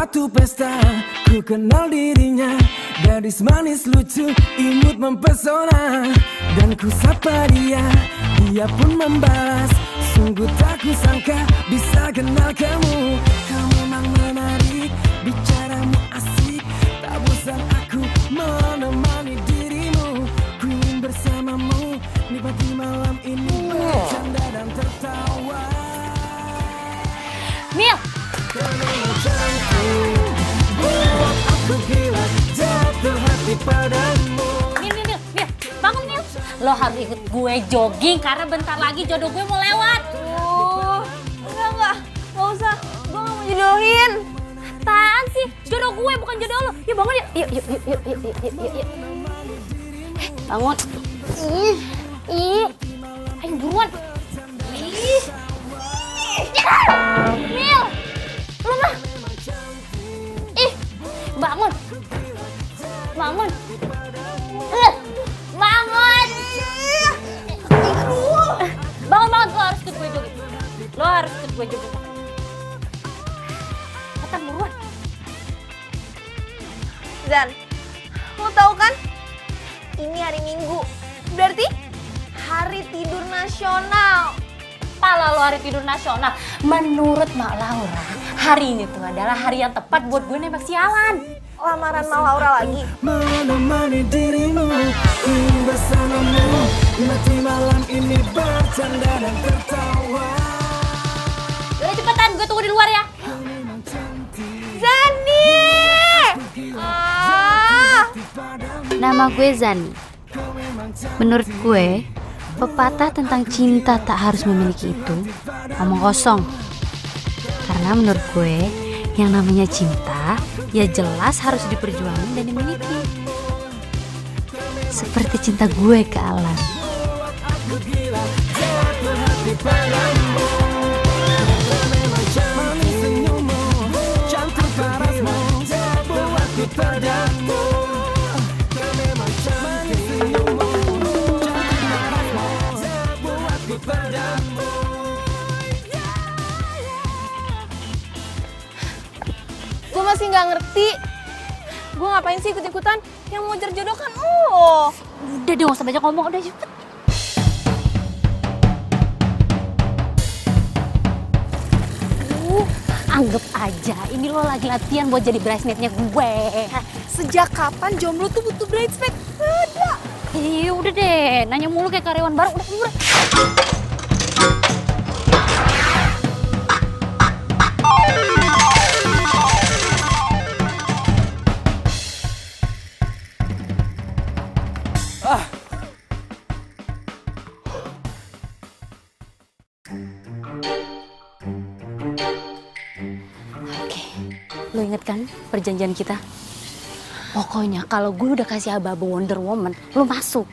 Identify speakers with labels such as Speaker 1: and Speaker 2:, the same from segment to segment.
Speaker 1: suatu pesta, ku kenal dirinya. Gadis manis lucu, imut mempesona. Dan ku sapa dia, dia pun membalas. Sungguh tak kusangka bisa kenal kamu. Kamu memang menarik, bicaramu asik. Tak bosan aku menemani dirimu. Ku ingin bersamamu, nikmati malam ini bercanda dan tertawa.
Speaker 2: Mil!
Speaker 1: Kamu cantik, buat aku gila, jatuh hati padamu.
Speaker 2: Mil, bangun Mil. Lo harus ikut gue jogging karena bentar lagi jodoh gue mau lewat.
Speaker 3: Enggak usah, gue gak mau jodohin.
Speaker 2: Apaan sih? Jodoh gue bukan jodoh lo. Yuk bangun yuk. Yuk. Bangun. Ih. Ayo buruan. Ih. Mil. Lu mah. Ih. Bangun. Bangun. Bangun. Lo harus ikut gue jogging. Cepetan buruan.
Speaker 3: Zan, lo tau kan? Ini hari Minggu, berarti hari tidur nasional.
Speaker 2: Pala lo hari tidur nasional. Menurut Mak Laura, hari ini tuh adalah hari yang tepat buat gue nembak sialan.
Speaker 3: Lamaran Mak Laura lagi.
Speaker 1: Menemani dirimu, ingin bersamamu, nikmati malam ini bercanda dan tertawa.
Speaker 2: Udah cepetan, gue tunggu di luar ya.
Speaker 3: Zani!
Speaker 4: Nama gue Zani. Menurut gue, pepatah tentang cinta tak harus memiliki itu omong kosong. Karena menurut gue, yang namanya cinta ya jelas harus diperjuangin dan dimiliki. Seperti cinta gue ke Alan.
Speaker 3: Gue masih nggak ngerti. Gue ngapain sih ikut-ikutan? Yang mau jodohkan lo.
Speaker 2: Udah deh, gak usah banyak ngomong, udah cepet. Anggap aja, ini lo lagi latihan buat jadi bridesmaid-nya gue.
Speaker 3: Sejak kapan jomblo tuh butuh bridesmaid? Udah.
Speaker 2: Iya udah deh, nanya mulu kayak karyawan baru, udah. Oke, lo inget kan perjanjian kita? Pokoknya kalau gue udah kasih aba-aba Wonder Woman, lo masuk.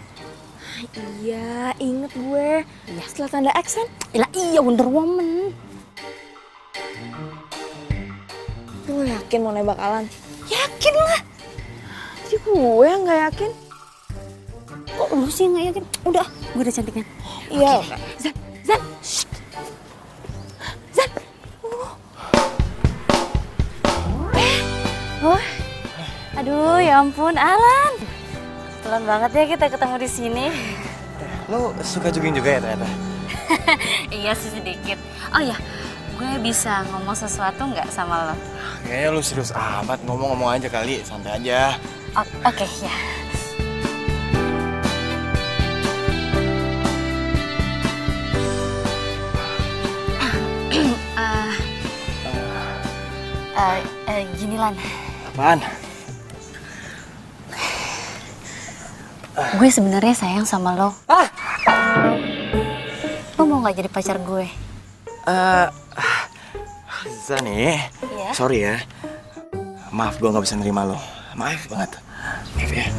Speaker 3: Iya, inget gue.
Speaker 2: Iya.
Speaker 3: Setelah tanda X kan?
Speaker 2: Iya Wonder Woman.
Speaker 3: Lo yakin mau nembak Alan?
Speaker 2: Yakin lah.
Speaker 3: Jadi gue yang gak yakin.
Speaker 2: Kok lu sih gak yakin? Udah, gue udah cantiknya.
Speaker 3: Iya.
Speaker 2: Zan. Shh. Zan. Oh. Aduh, ya ampun, Alan. Kebetulan banget ya kita ketemu di sini.
Speaker 5: Lo suka jogging juga ya ternyata?
Speaker 2: Iya sih sedikit. Oh ya, gue bisa ngomong sesuatu nggak sama lo?
Speaker 5: Kayaknya lo serius amat, ngomong-ngomong aja kali, santai aja.
Speaker 2: Oke, ya. Gini Lan.
Speaker 5: Apaan?
Speaker 2: Gue sebenarnya sayang sama lo. Lo mau nggak jadi pacar gue?
Speaker 5: Zani,
Speaker 2: Iya?
Speaker 5: sorry ya. Maaf gue nggak bisa nerima lo. Maaf banget. Maaf ya.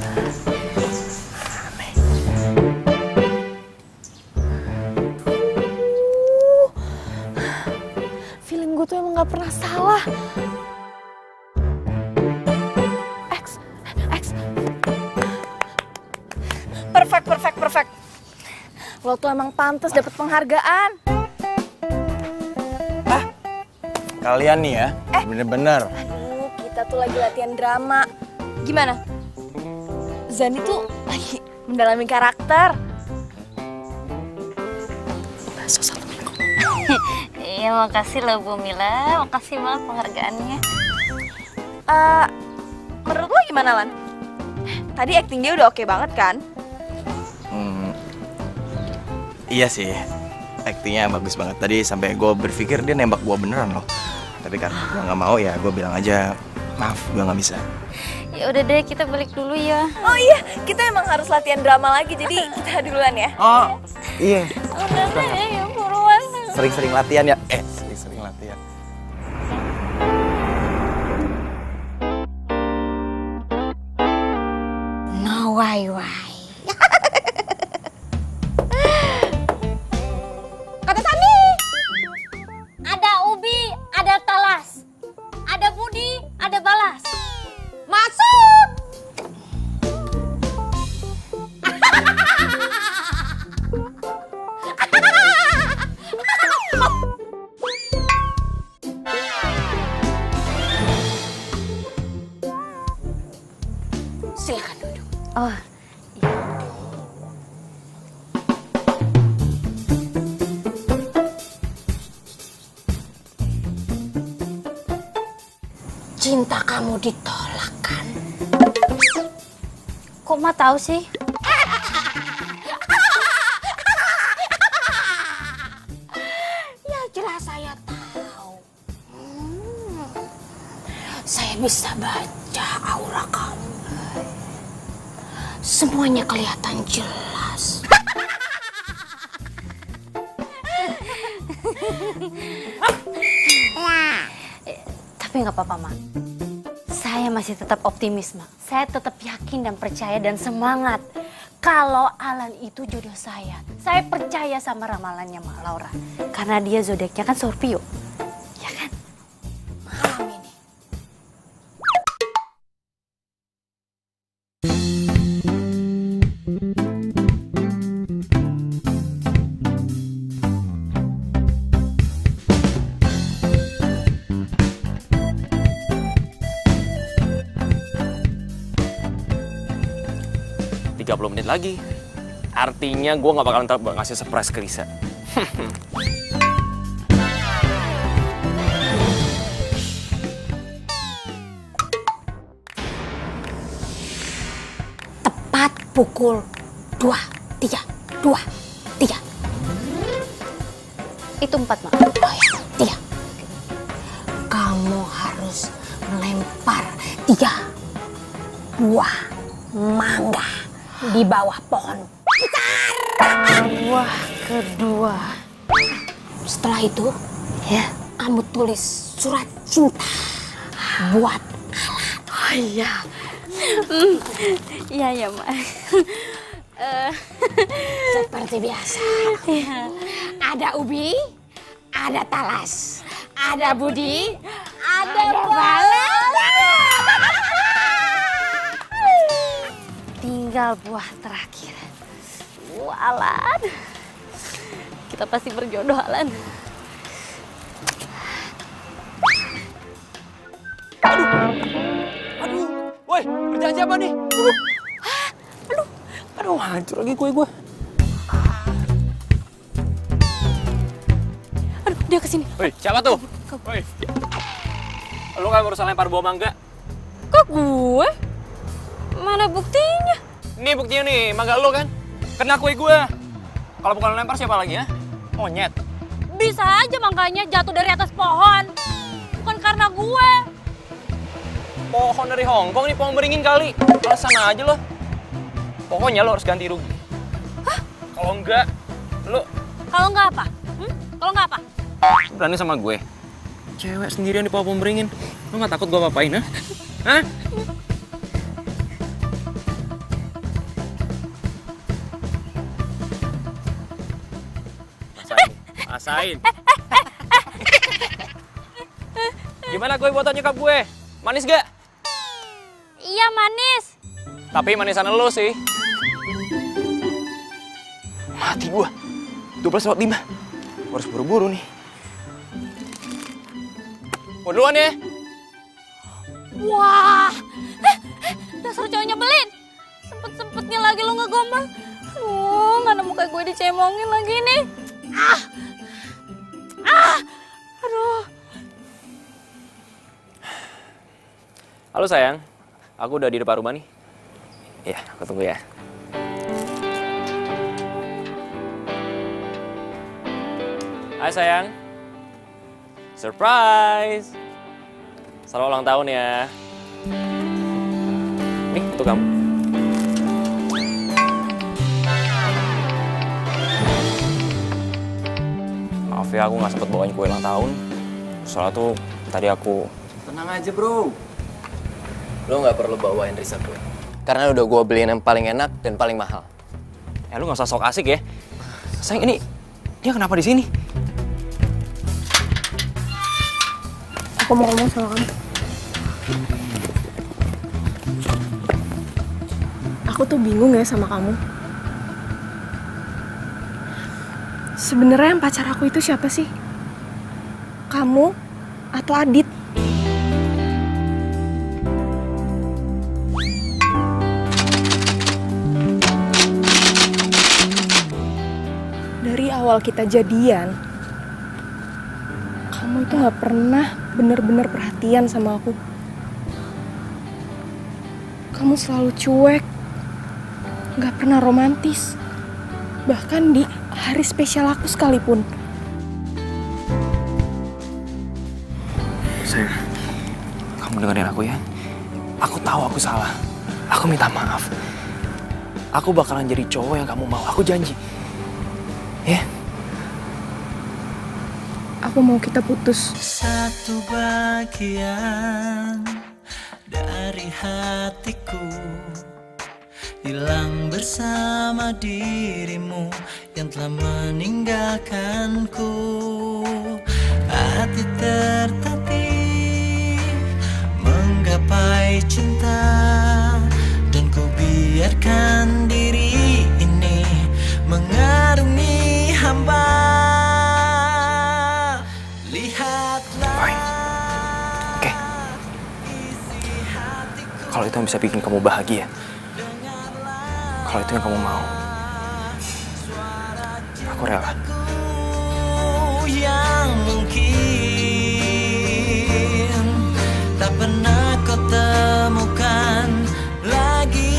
Speaker 3: Feeling gue tuh emang gak pernah salah. X. Perfect. Lo tuh emang pantas dapet penghargaan.
Speaker 5: Kalian nih ya, bener-bener
Speaker 3: kita tuh lagi latihan drama. Gimana? Zani tuh lagi mendalami karakter.
Speaker 2: Bakso 1 minggu. Iya, makasih loh Bu Mila. Makasih banget penghargaannya.
Speaker 3: Menurut lo gimana, Lan? Tadi acting dia udah oke banget kan?
Speaker 5: Iya sih, aktingnya bagus banget. Tadi sampai gue berpikir dia nembak gue beneran loh. Tapi karena gue nggak mau ya gue bilang aja maaf, gue nggak bisa.
Speaker 2: Ya udah deh, kita balik dulu ya.
Speaker 3: Oh iya, kita emang harus latihan drama lagi, jadi kita duluan ya.
Speaker 5: Oh iya.
Speaker 3: Udah deh, ya buruan.
Speaker 5: Sering-sering latihan ya. Sering-sering latihan.
Speaker 2: No way.
Speaker 3: Kata Sani.
Speaker 2: Ada Ubi, ada Talas. Ada Budi, ada Balas.
Speaker 3: Masuk.
Speaker 2: Silakan duduk. Oh, iya.
Speaker 4: Cinta kamu ditolak kan?
Speaker 2: Kok Ma tahu sih?
Speaker 4: Ya jelas saya tahu. Saya bisa baca aura kamu. Semuanya kelihatan jelas.
Speaker 2: Tapi nggak apa-apa, Ma. Saya masih tetap optimis, Ma. Saya tetap yakin dan percaya dan semangat kalau Alan itu jodoh saya. Saya percaya sama ramalannya Mak Laura. Karena dia zodiaknya kan Scorpio. Ya kan?
Speaker 4: Malam ini.
Speaker 6: Menit lagi. Artinya gue gak bakalan ngasih surprise ke Lisa.
Speaker 4: Tepat pukul 2:03.
Speaker 2: Itu 4, Ma.
Speaker 4: Oh ya, 3. Kamu harus melempar 3 buah mangga di bawah pohon.
Speaker 2: Buah kedua.
Speaker 4: Setelah itu,
Speaker 2: Ya.
Speaker 4: kamu tulis surat cinta buat
Speaker 2: Oh iya. Iya, ya, Ma.
Speaker 4: seperti biasa. Ada Ubi, ada Talas, ada Budi, ada Balas.
Speaker 2: Tinggal buah terakhir. Alan. Kita pasti berjodoh, Alan.
Speaker 6: Aduh, woi, kerjaan siapa nih? Aduh, hancur lagi kue gue.
Speaker 2: Aduh, dia kesini.
Speaker 6: Woi, siapa tuh? Woi, lu kan barusan lempar buah mangga.
Speaker 2: Kok gue? Mana buktinya?
Speaker 6: Nih buktinya nih, mangga lu kan? Kena kue gue. Kalau bukan lempar siapa lagi ya? Monyet.
Speaker 2: Bisa aja makanya jatuh dari atas pohon. Bukan karena gue.
Speaker 6: Pohon dari Hongkong nih, pohon beringin kali. Alasan aja lo. Pokoknya lo harus ganti rugi.
Speaker 2: Hah?
Speaker 6: Kalau enggak, lo
Speaker 2: Kalau nggak apa? Kalau nggak apa?
Speaker 6: berani sama gue. Cewek sendirian di pohon beringin. Lo nggak takut gue apa-apain, ha? Hah? Rasain. Gimana kue buatan nyokap gue? Manis gak?
Speaker 2: Iya, manis.
Speaker 6: Tapi manisan lo sih. Mati gue. 12:05. Gue harus buru-buru nih. Gue duluan ya.
Speaker 3: Wah, dasar cowok nyebelin. Sempet-sempetnya lagi lo ngegombal. Aduh, mana muka gue dicemongin lagi nih. Aduh.
Speaker 6: Halo sayang, aku udah di depan rumah nih. Ya, aku tunggu ya. Hai sayang. Surprise. Selamat ulang tahun ya. Nih, untuk kamu. Maaf ya, aku nggak sempet bawain kue ulang tahun. Soalnya tuh tadi aku...
Speaker 5: Tenang aja bro. Lo nggak perlu bawain Risa kue. Karena udah gue beliin yang paling enak dan paling mahal.
Speaker 6: lu nggak usah sok asik ya. Sayang, ini dia kenapa di sini?
Speaker 3: Aku mau ngomong sama kamu. Aku tuh bingung ya sama kamu. Sebenarnya yang pacar aku itu siapa sih? Kamu atau Adit? Dari awal kita jadian, kamu itu gak pernah bener-bener perhatian sama aku. Kamu selalu cuek, gak pernah romantis. Bahkan di hari spesial aku sekalipun.
Speaker 6: Sayang, kamu dengerin aku ya. Aku tahu aku salah. Aku minta maaf. Aku bakalan jadi cowok yang kamu mau. Aku janji. Ya?
Speaker 3: Aku mau kita putus.
Speaker 1: Satu bagian dari hatiku hilang bersama dirimu yang telah meninggalkanku. Hati tertatih menggapai cinta, dan ku biarkan diri ini mengarungi hamba. Lihatlah.
Speaker 6: Oke. Kalau itu yang bisa bikin kamu bahagia, kalau itu yang kamu mau, aku rela.
Speaker 1: Yang mungkin tak pernah kau temukan lagi.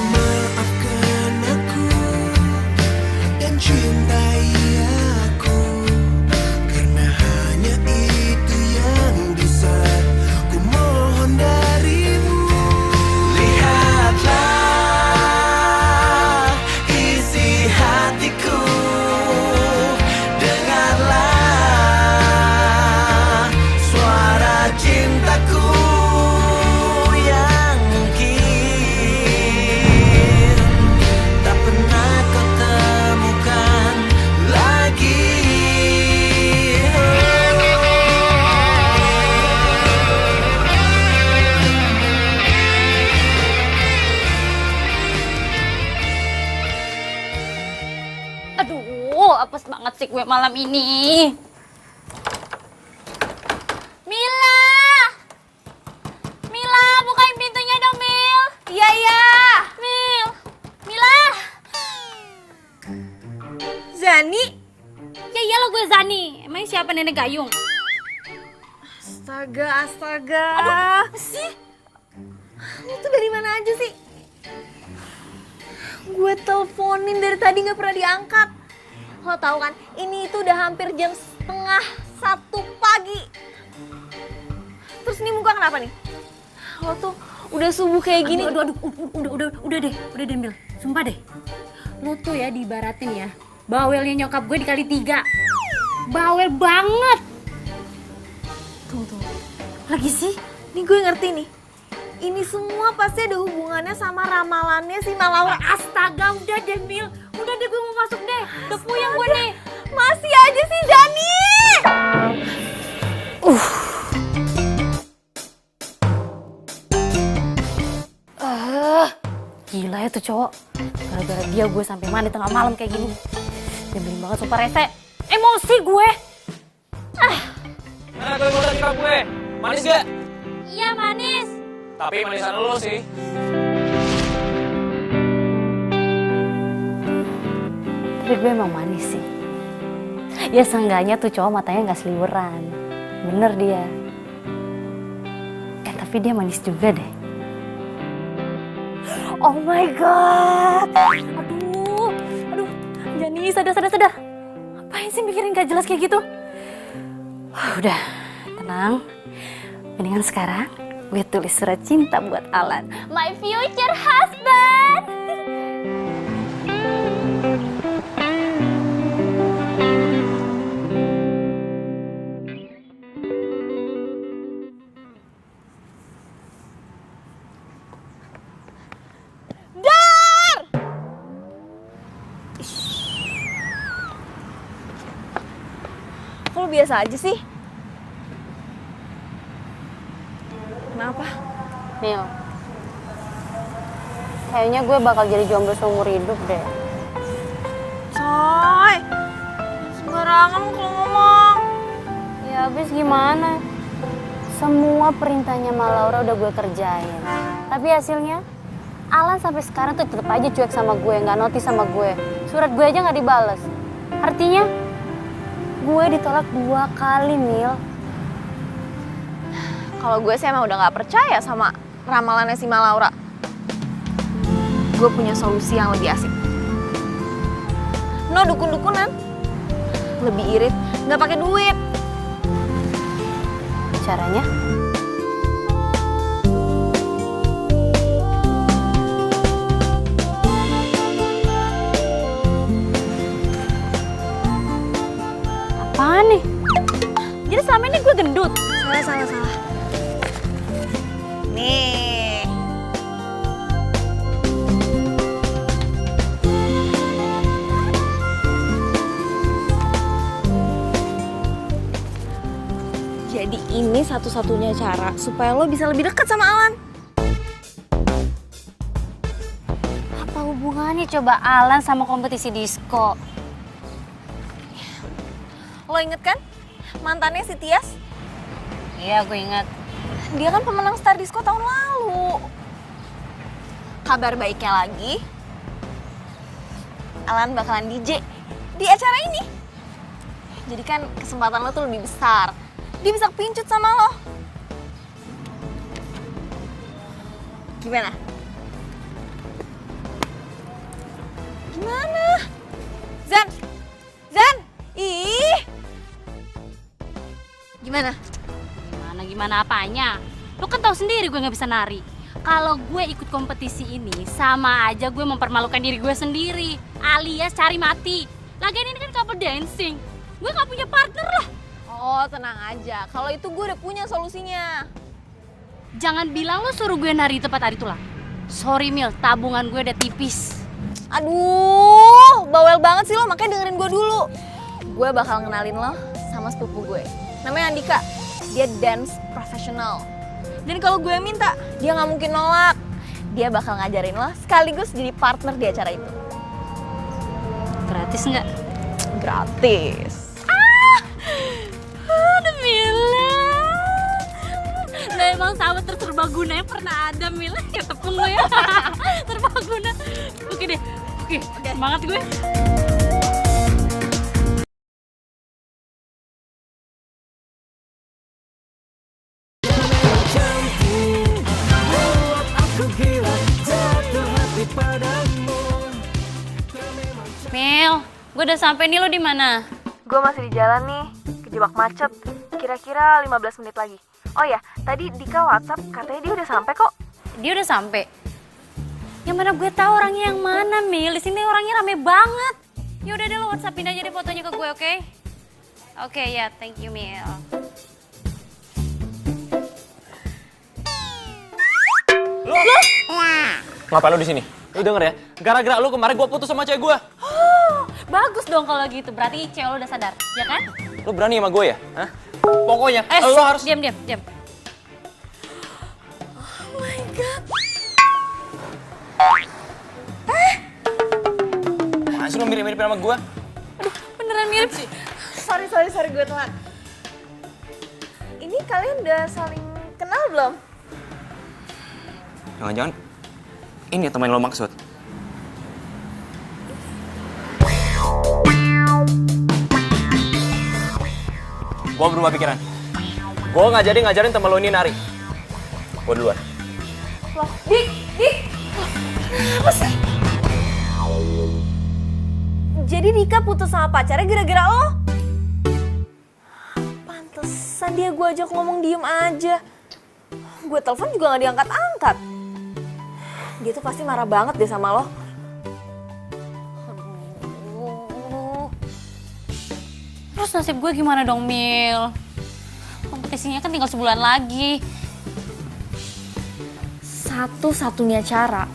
Speaker 1: Maafkan aku dan cintai aku, karena hanya itu yang bisa ku mohon darimu. Lihatlah isi hatiku, dengarlah suara cintaku yang mungkin tak pernah kau temukan lagi.
Speaker 2: Aduh, apes banget sih gue malam ini. Mila! Mila, bukain pintunya dong, Mil. Iya, iya. Mil. Mila.
Speaker 3: Zani?
Speaker 2: Ya iyalah gue Zani. Emangnya siapa nenek gayung?
Speaker 3: Astaga, astaga.
Speaker 2: Apa sih?
Speaker 3: Lu tuh dari mana aja sih? Gue teleponin dari tadi gak pernah diangkat. Lo tau kan, ini itu udah hampir jam 12:30 pagi. Terus ini muka kenapa nih? Lo tuh udah subuh kayak gini.
Speaker 2: Aduh, udah deh, Mil. Sumpah deh. Lu tuh ya diibaratin ya, bawelnya nyokap gue dikali 3. Bawel banget.
Speaker 3: Tunggu. Lagi sih? Nih gue ngerti nih. Ini semua pasti ada hubungannya sama ramalannya si Malaura.
Speaker 2: Astaga, udah deh, Mil. Udah deh, gue mau masuk deh. Udah puyeng gue nih.
Speaker 3: Masih aja sih Zani.
Speaker 2: Gila ya tuh cowok. Gara-gara dia gue sampai mandi tengah malam kayak gini. Nyebelin banget sumpah rese. Emosi gue.
Speaker 6: Mana gue mau sikap gue? Manis gak?
Speaker 2: Iya manis.
Speaker 6: Tapi manisan lu sih.
Speaker 2: Tapi gue emang manis sih. Ya seenggaknya tuh cowok matanya gak seliweran. Bener dia. Tapi dia manis juga deh. Oh my god. Aduh. Jani, sadar. Ngapain sih mikirin gak jelas kayak gitu? Udah, tenang. Mendingan sekarang gue tulis surat cinta buat Alan. My future husband.
Speaker 3: Kok lu biasa aja sih? Kenapa?
Speaker 2: Mil, kayaknya gue bakal jadi jomblo seumur hidup deh.
Speaker 3: Coy, sembarangan kalau ngomong.
Speaker 2: Ya habis gimana? Semua perintahnya Ma Laura udah gue kerjain. Tapi hasilnya, Alan sampai sekarang tuh tetep aja cuek sama gue, nggak notice sama gue. Surat gue aja nggak dibales. Artinya, gue ditolak 2 kali, Mil.
Speaker 3: Kalau gue sih emang udah gak percaya sama ramalannya si Ma Laura. Gue punya solusi yang lebih asik. No dukun-dukunan. Lebih irit, gak pakai duit.
Speaker 2: Caranya? Apaan nih? Jadi selama ini gue gendut?
Speaker 3: Salah. Nih. Jadi ini satu-satunya cara supaya lo bisa lebih dekat sama Alan.
Speaker 2: Apa hubungannya coba Alan sama kompetisi disco?
Speaker 3: Lo inget kan mantannya si Tias?
Speaker 2: Iya, gue ingat.
Speaker 3: Dia kan pemenang Star Disco tahun lalu. Kabar baiknya lagi, Alan bakalan DJ di acara ini. Jadi kan kesempatan lo tuh lebih besar. Dia bisa pincut sama lo. Gimana? Zan! Ih! Gimana?
Speaker 2: Gimana apanya? Lu kan tahu sendiri gue nggak bisa nari. Kalau gue ikut kompetisi ini sama aja gue mempermalukan diri gue sendiri, alias cari mati. Lagian ini kan couple dancing. Gue nggak punya partner lah.
Speaker 3: Oh, tenang aja. Kalau itu gue udah punya solusinya.
Speaker 2: Jangan bilang lu suruh gue nari di tempat Ari Tulang. Sorry Mil, tabungan gue udah tipis.
Speaker 3: Aduh, bawel banget sih lo, makanya dengerin gue dulu. Gue bakal ngenalin lo sama sepupu gue. Namanya Andika. Dia dance profesional. Dan kalau gue minta, dia nggak mungkin nolak. Dia bakal ngajarin lo sekaligus jadi partner di acara itu.
Speaker 2: Gratis nggak?
Speaker 3: Gratis.
Speaker 2: Aduh Mila. Nah emang sahabat terserbaguna yang pernah ada Mila. Ya tepung lo ya. Terbaguna. Oke deh. Oke. Semangat gue. Mil, gue udah sampai nih, lo di mana?
Speaker 3: Gue masih di jalan nih, kejebak macet. Kira-kira 15 menit lagi. Oh ya, tadi Dika WhatsApp katanya dia udah sampai kok.
Speaker 2: Dia udah sampai. Yang mana gue tahu orangnya yang mana, Mil? Di sini orangnya rame banget. Ya udah deh, lo WhatsAppin aja deh fotonya ke gue, oke? Oke, ya, thank you, Mil.
Speaker 6: Ngapain lu di sini? Lu denger ya, gara-gara lu kemarin gue putus sama cewek gue.
Speaker 2: Bagus dong kalau gitu, berarti cewek lo udah sadar, ya kan?
Speaker 6: Lu berani sama gue ya? Hah? Pokoknya, lu harus...
Speaker 2: Diam.
Speaker 3: Oh my god.
Speaker 6: mirip sama gue.
Speaker 3: Beneran mirip sih. Sorry gue telat. Ini kalian udah saling kenal belum?
Speaker 6: Jangan-jangan ini teman lo maksud. Gue berubah pikiran. Gue nggak jadi ngajarin temen lo ini nari. Gue duluan.
Speaker 3: Loh, Dik. Apa sih? Jadi Dika putus sama pacarnya gara-gara lo? Pantesan dia gue ajak ngomong diem aja. Gue telepon juga gak diangkat-angkat. Dia tuh pasti marah banget deh sama lo.
Speaker 2: Aduh. Terus nasib gue gimana dong, Mil? Kompetisinya kan tinggal sebulan lagi.
Speaker 3: Satu-satunya cara,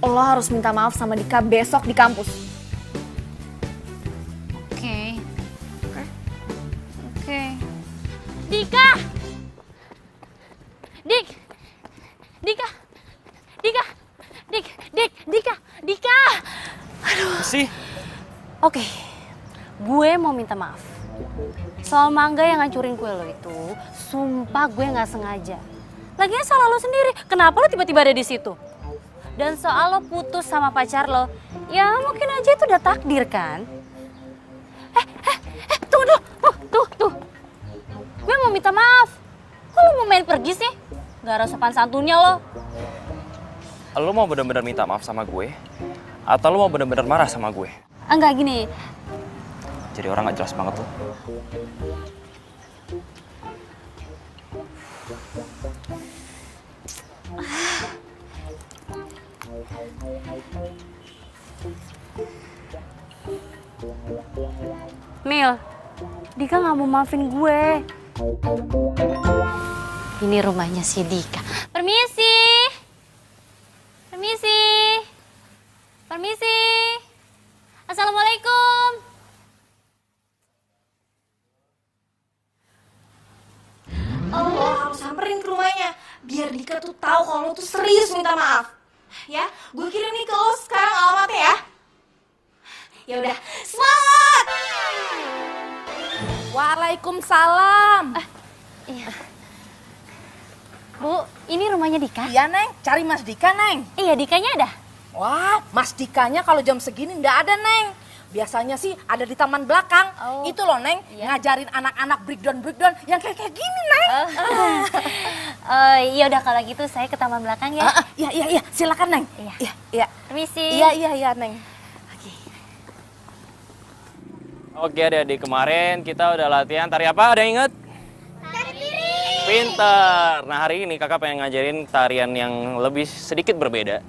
Speaker 3: lo harus minta maaf sama Dika besok di kampus.
Speaker 2: Oke. Dika! Dika! Aduh.
Speaker 6: Sih?
Speaker 2: Oke, gue mau minta maaf. Soal mangga yang ngancurin kue lo itu, sumpah gue nggak sengaja. Lagian salah lo sendiri, kenapa lo tiba-tiba ada di situ? Dan soal lo putus sama pacar lo, ya mungkin aja itu udah takdir kan? Tunggu dulu, tuh. Gue mau minta maaf. Kok lo mau main pergi sih? Gak ada sopan santunnya lo.
Speaker 6: Lo mau bener-bener minta maaf sama gue? Atau lo mau bener-bener marah sama gue?
Speaker 2: Enggak gini.
Speaker 6: Jadi orang gak jelas banget tuh.
Speaker 2: Mil, Dika gak mau maafin gue. Ini rumahnya si Dika. Permisi. Assalamualaikum.
Speaker 3: Lo harus samperin ke rumahnya biar Dika tuh tahu kalau lo tuh serius minta maaf. Ya, gue kirim nih ke lo sekarang alamatnya ya. Ya udah, semangat!
Speaker 7: Waalaikumsalam.
Speaker 2: Iya. Bu, ini rumahnya Dika?
Speaker 7: Iya, Neng. Cari Mas Dika, Neng.
Speaker 2: Iya, Dikanya ada.
Speaker 7: Wah, Mas Dikanya kalau jam segini nggak ada, Neng. Biasanya sih ada di taman belakang.
Speaker 2: Oh.
Speaker 7: Itu loh, Neng, ngajarin anak-anak breakdown yang kayak gini, Neng.
Speaker 2: Iya udah kalau gitu saya ke taman belakang ya.
Speaker 7: Iya, silakan, Neng. Iya.
Speaker 2: Permisi.
Speaker 7: Iya, Neng.
Speaker 6: Oke adik-adik, kemarin kita udah latihan tari apa? Ada yang inget? Tari piring. Pinter. Nah hari ini kakak pengen ngajarin tarian yang lebih sedikit berbeda.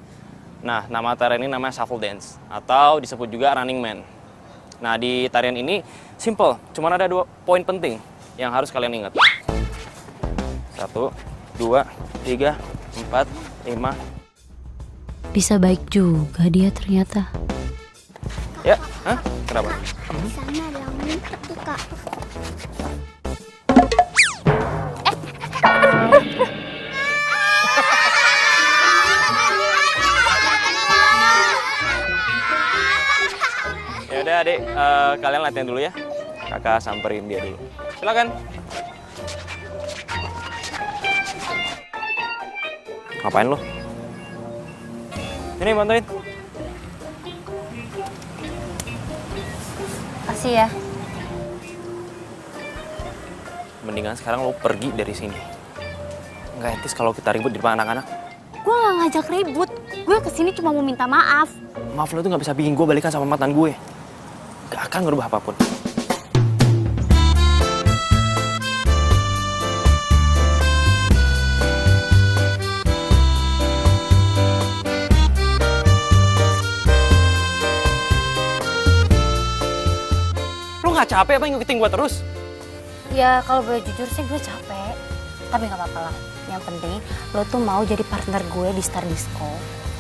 Speaker 6: Nah nama tarian ini namanya shuffle dance atau disebut juga running man. Nah di tarian ini simple, cuman ada 2 poin penting yang harus kalian ingat. 1, 2, 3, 4, 5.
Speaker 4: Bisa baik juga dia ternyata.
Speaker 6: Ya, hah? Kenapa?
Speaker 8: Sama ada ngumpet tuh, Kak.
Speaker 6: Ya udah adik, kalian latihan dulu ya. Kakak samperin dia dulu. Silakan. Ngapain lo? Ini bantuin.
Speaker 2: Makasih ya.
Speaker 6: Mendingan sekarang lo pergi dari sini. Nggak etis kalau kita ribut di depan anak-anak.
Speaker 2: Gue gak ngajak ribut. Gue kesini cuma mau minta maaf.
Speaker 6: Maaf lo tuh nggak bisa bikin gue balikan sama mantan gue. Gak akan ngerubah apapun. Lo nggak capek apa ngikutin gue terus?
Speaker 2: Ya kalau boleh jujur sih gue capek. Tapi gak apa-apa lah. Yang penting lo tuh mau jadi partner gue di Star Disco.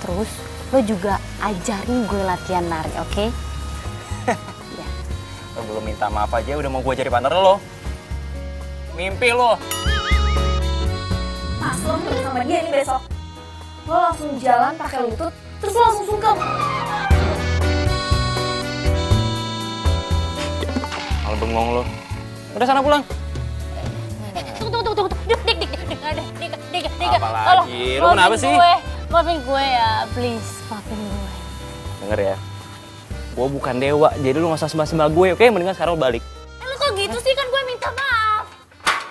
Speaker 2: Terus lo juga ajarin gue latihan nari, oke? Ya.
Speaker 6: Lo belum minta maaf aja udah mau gue jadi partner lo. Mimpi lo.
Speaker 3: Pas lo ketemu sama dia nih besok, lo langsung jalan pakai lutut, terus lo langsung sungkem.
Speaker 6: bengong lo. Udah sana pulang.
Speaker 2: Tunggu. Dika,
Speaker 6: Apalagi? Lu kenapa sih?
Speaker 2: Maafin gue ya, please, maafin gue.
Speaker 6: Denger ya, gue bukan dewa, jadi lu gak usah sembah-sembah gue, oke? Mendingan sekarang lu balik.
Speaker 2: Lu kok gitu sih, kan gue minta maaf.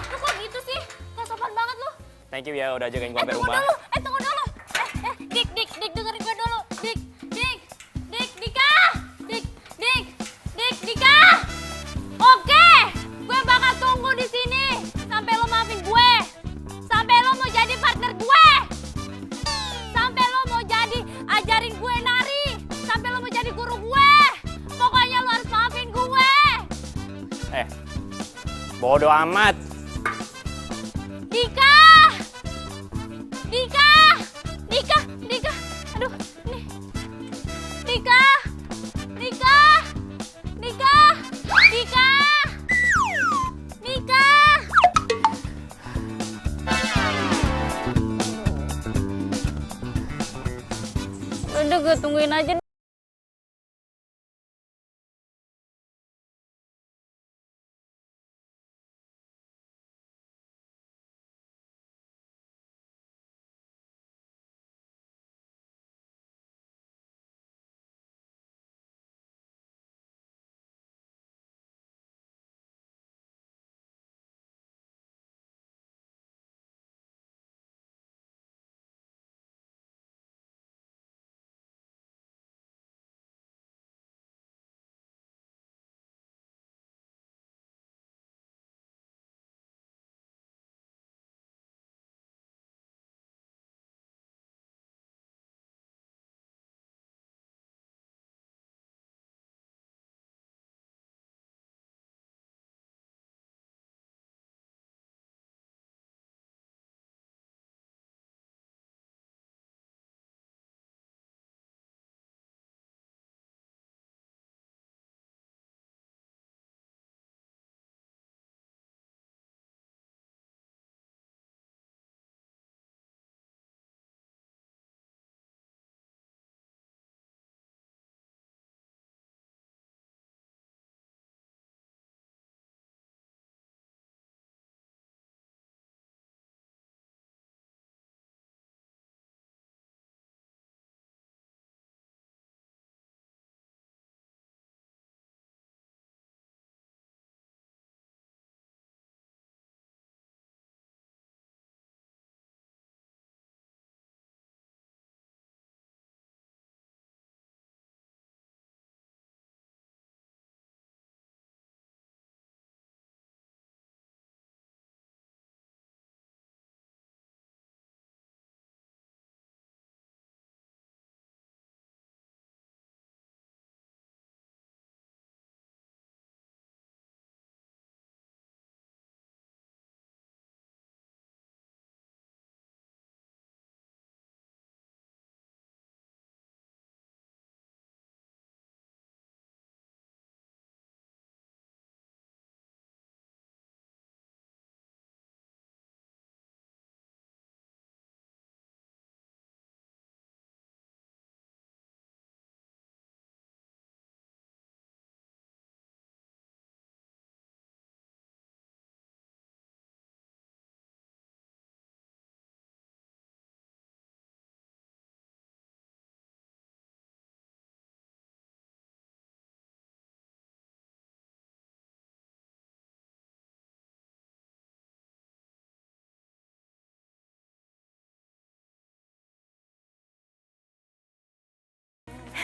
Speaker 2: Lu kok gitu sih, gak sopan banget lu.
Speaker 6: Thank you ya, udah jagain gue sampai
Speaker 2: Tunggu
Speaker 6: rumah.
Speaker 2: dulu, tunggu dulu. Dik, dengerin gue dulu. Dika. Oke, gue bakal tunggu di sini sampai lo maafin gue. Sampai lo mau jadi partner gue. Sampai lo mau jadi ajarin gue nari. Sampai lo mau jadi guru gue. Pokoknya lo harus maafin gue.
Speaker 6: Bodoh amat.
Speaker 2: Dika. Aduh, nih. Dika. Udah gue tungguin aja.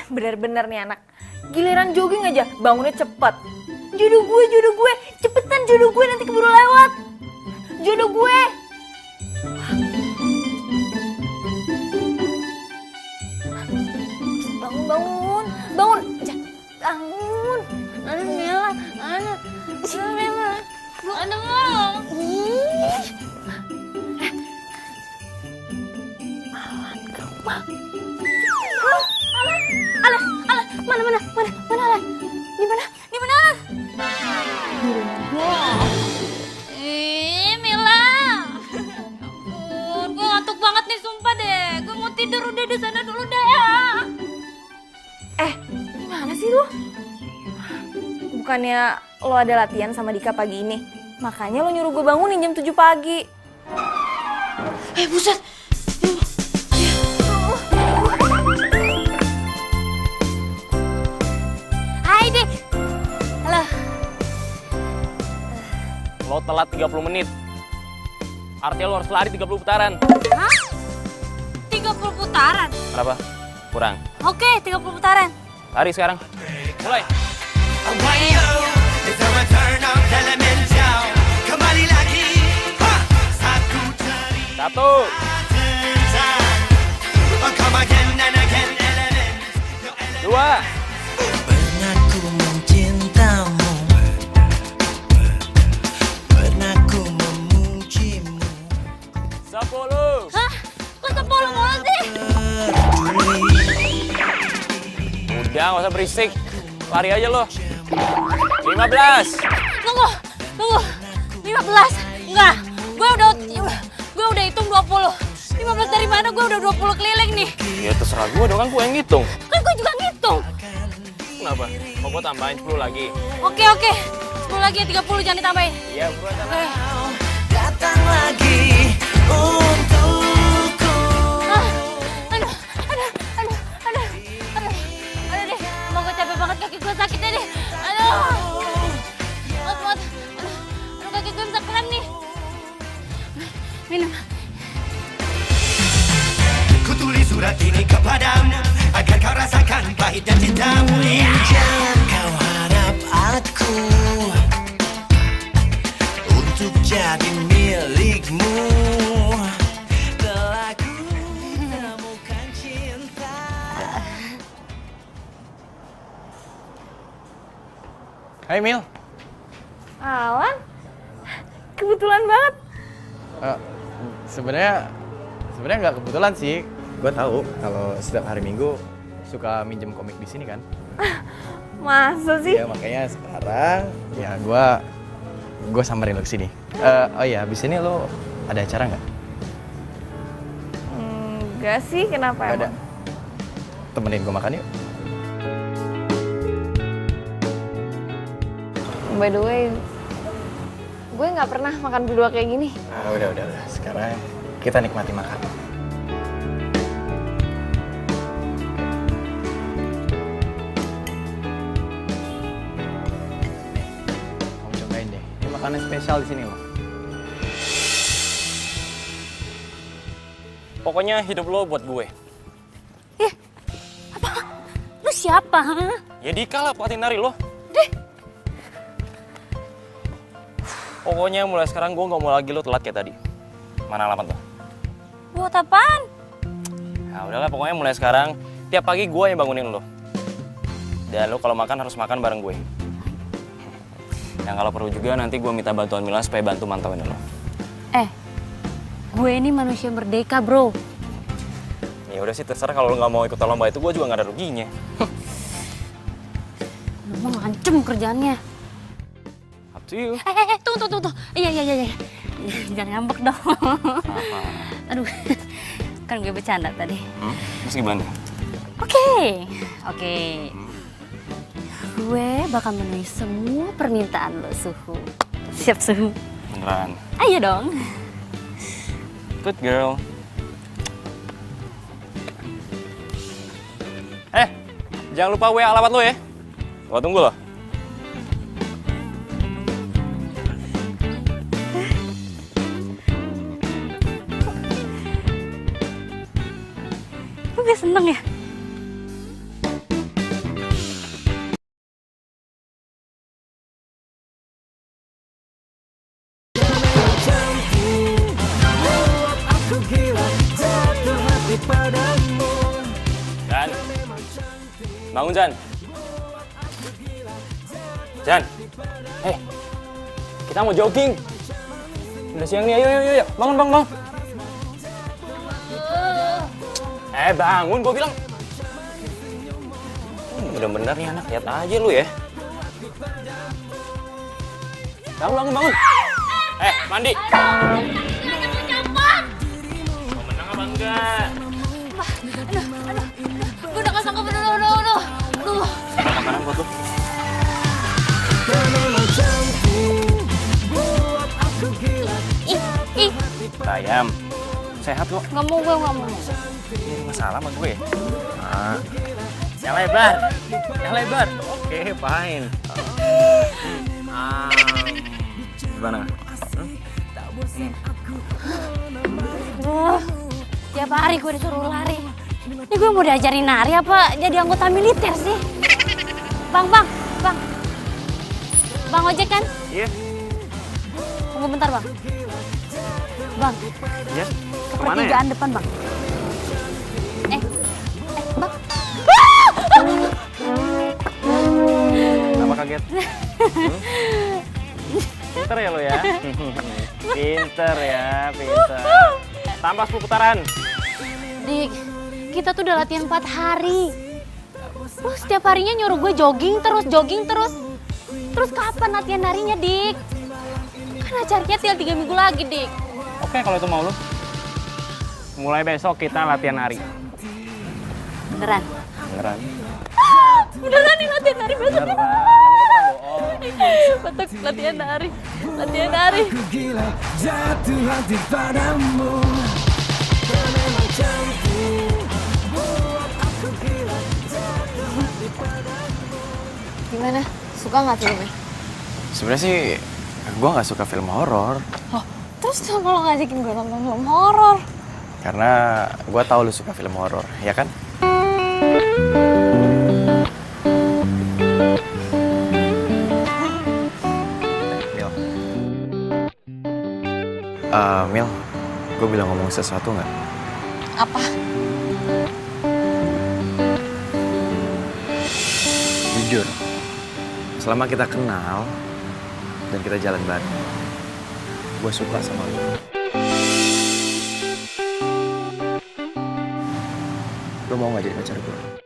Speaker 3: Bener-bener nih anak, giliran jogging aja bangunnya cepet. Jodoh gue, cepetan jodoh gue nanti keburu lewat. Jodoh gue. Bangun. Aduh Mila, aduh Mila. Alan ke rumah. Alan, mana Alan? Di mana Alan? Di rumah. Bukannya lo ada latihan sama Dika pagi ini? Makanya lo nyuruh gue bangunin jam 7 pagi.
Speaker 2: Buset. Hai, Dik. Halo.
Speaker 6: Lo telat 30 menit. Artinya lo harus lari 30 putaran.
Speaker 2: Hah? 30 putaran?
Speaker 6: Kenapa? Kurang.
Speaker 2: Oke, 30 putaran.
Speaker 6: Lari sekarang. Mulai. Satu. Dua.
Speaker 1: Pernah ku mencintamu, pernah ku memujimu.
Speaker 6: 10.
Speaker 2: Hah? Kok 10 mulu sih?
Speaker 6: Udah, gak usah berisik. Lari aja lo. 15.
Speaker 2: Tunggu. 15. Enggak. Gue udah hitung 20. 15 dari mana? Gue udah 20 keliling nih.
Speaker 6: Ya terserah gue dong, kan gue yang ngitung.
Speaker 2: Kan gue juga ngitung.
Speaker 6: Kenapa? Mau gue tambahin 10 lagi?
Speaker 2: Oke. 10 lagi, 30 jangan ditambahin.
Speaker 6: Iya, gue tambahin.
Speaker 1: Datang lagi untukku.
Speaker 2: Aduh deh. Mau gue capek banget, kaki gue sakit deh. Aduh. Aduh, kaki gue bisa krem nih. Minum.
Speaker 1: Kutulis surat ini kepadamu agar kau rasakan pahitnya cintamu. Jangan kau harap aku untuk jadi milikmu. Telah ku temukan cinta.
Speaker 5: Hai Mil.
Speaker 3: Alan, kebetulan banget.
Speaker 5: Sebenarnya nggak kebetulan sih. Gue tahu kalau setiap hari Minggu suka minjem komik di sini kan.
Speaker 3: Masa sih?
Speaker 5: Ya makanya sekarang ya gue samperin lo ke sini. Oh iya, abis ini lo ada acara nggak?
Speaker 3: Enggak sih, kenapa
Speaker 5: Nggak ada.
Speaker 3: emang?
Speaker 5: Temenin gue makan yuk.
Speaker 3: By the way, gue nggak pernah makan berdua kayak gini.
Speaker 5: Udah. Sekarang kita nikmati makan. Kamu cobain deh. Ini makanan spesial di sini loh.
Speaker 6: Pokoknya hidup lo buat gue.
Speaker 2: Lu siapa? Hah?
Speaker 6: Ya Dika lah, pelatih nari lo. Pokoknya mulai sekarang gue nggak mau lagi lo telat kayak tadi. Mana alamat lo?
Speaker 2: Buat apaan?
Speaker 6: Nah udahlah, pokoknya mulai sekarang tiap pagi gue yang bangunin lo. Dan lo kalau makan harus makan bareng gue. Yang kalau perlu juga nanti gue minta bantuan Mila supaya bantu mantauin lo.
Speaker 2: Gue ini manusia merdeka, bro.
Speaker 6: Ya udah sih, terserah. Kalau lo nggak mau ikut lomba itu, gue juga nggak ada ruginya.
Speaker 2: Lu mau ngancem kerjaannya.
Speaker 6: Up to you.
Speaker 2: Tunggu. Iya. Jangan ngambek dong.
Speaker 6: Apa?
Speaker 2: Aduh, kan gue bercanda tadi.
Speaker 6: Terus gimana?
Speaker 2: Oke. Gue bakal memenuhi semua permintaan lo, Suhu. Siap, Suhu?
Speaker 6: Beneran?
Speaker 2: Ayo dong.
Speaker 6: Good girl. Jangan lupa WA alamat lo ya. Gue tunggu lo.
Speaker 2: Gue seneng ya.
Speaker 6: Jan, bangun Jan. Jan, kita mau jogging. Udah siang nih, ayo, bangun. Bangun, gue bilang. Bener-bener nih anak, lihat aja lu ya. Bangun. Mandi. Mau menang apa enggak?
Speaker 2: Aduh. Gue udah gak sanggup. Aduh.
Speaker 6: Makanan buat lu. ayam. Sehat kok.
Speaker 2: Nggak mau, gue nggak mau.
Speaker 6: Ini masalah sama gue. Nah, yang lebar. Yang lebar. Oke, fine. Gimana?
Speaker 2: Tiap hari gue disuruh lari. Ini gue mau diajarin nari apa jadi anggota militer sih? Bang. Bang ojek kan?
Speaker 6: Iya.
Speaker 2: Tunggu bentar, Bang. Bang.
Speaker 6: Iya.
Speaker 2: Ke
Speaker 6: Kemana ya?
Speaker 2: pertigaan depan, Bang. Bang.
Speaker 6: Kenapa kaget? Pinter ya lo ya? Pinter ya, pinter. Tambah 10 putaran.
Speaker 2: Dik, kita tuh udah latihan 4 hari. Lu setiap harinya nyuruh gue jogging terus. Terus kapan latihan narinya, Dik? Kan acaranya tinggal 3 minggu lagi, Dik.
Speaker 6: Oke, kalau itu mau lu. Mulai besok kita latihan nari.
Speaker 2: Beneran?
Speaker 6: Beneran.
Speaker 2: Beneran nih latihan nari besok.
Speaker 6: Beneran.
Speaker 2: Betul, latihan nari.
Speaker 1: Aku gila jatuh hati padamu. Kau memang cantik, buat aku gila jatuh hati padamu.
Speaker 3: Gimana? Suka nggak filmnya?
Speaker 5: Sebenarnya sih gue nggak suka film horor.
Speaker 3: Oh, terus kenapa lo ngajakin gue nonton film horor?
Speaker 5: Karena gue tahu lu suka film horor, ya kan? Mil, gue bilang ngomong sesuatu nggak?
Speaker 3: Apa?
Speaker 5: Jujur, selama kita kenal dan kita jalan bareng, gue suka sama lu. Lu mau nggak jadi pacar gue?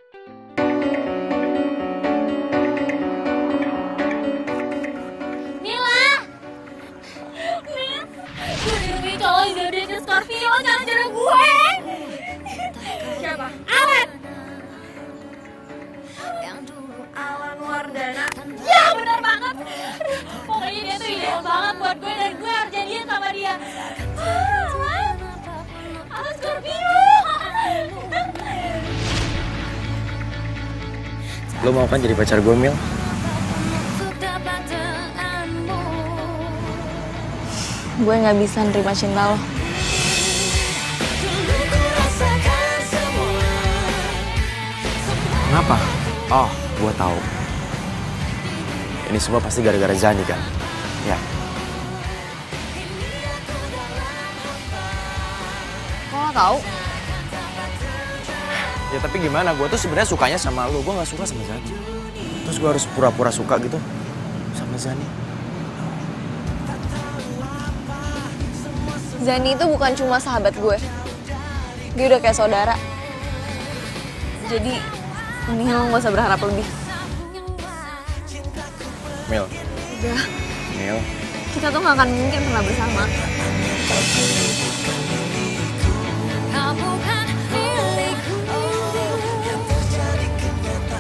Speaker 2: Scorpio, jangan jodoh gue. Siapa? Alan. Alan Wardana. Ya benar banget. Pokoknya dia tuh ideal banget buat gue dan gue harus jadian sama dia. Alan Scorpio.
Speaker 5: Lu mau kan jadi pacar gue, Mil?
Speaker 3: Gue nggak bisa nerima cinta lo.
Speaker 5: Kenapa? Oh, gue tahu. Ini semua pasti gara-gara Zani kan? Ya.
Speaker 3: Kok nggak tahu?
Speaker 5: Ya tapi gimana? Gue tuh sebenarnya sukanya sama lu. Gue nggak suka sama Zani. Terus gue harus pura-pura suka gitu sama Zani.
Speaker 3: Zani itu bukan cuma sahabat gue. Dia udah kayak saudara. Jadi, mendingan lo gak usah berharap lebih.
Speaker 5: Mil.
Speaker 3: Udah,
Speaker 5: Mil.
Speaker 3: kita tuh gak akan mungkin pernah bersama.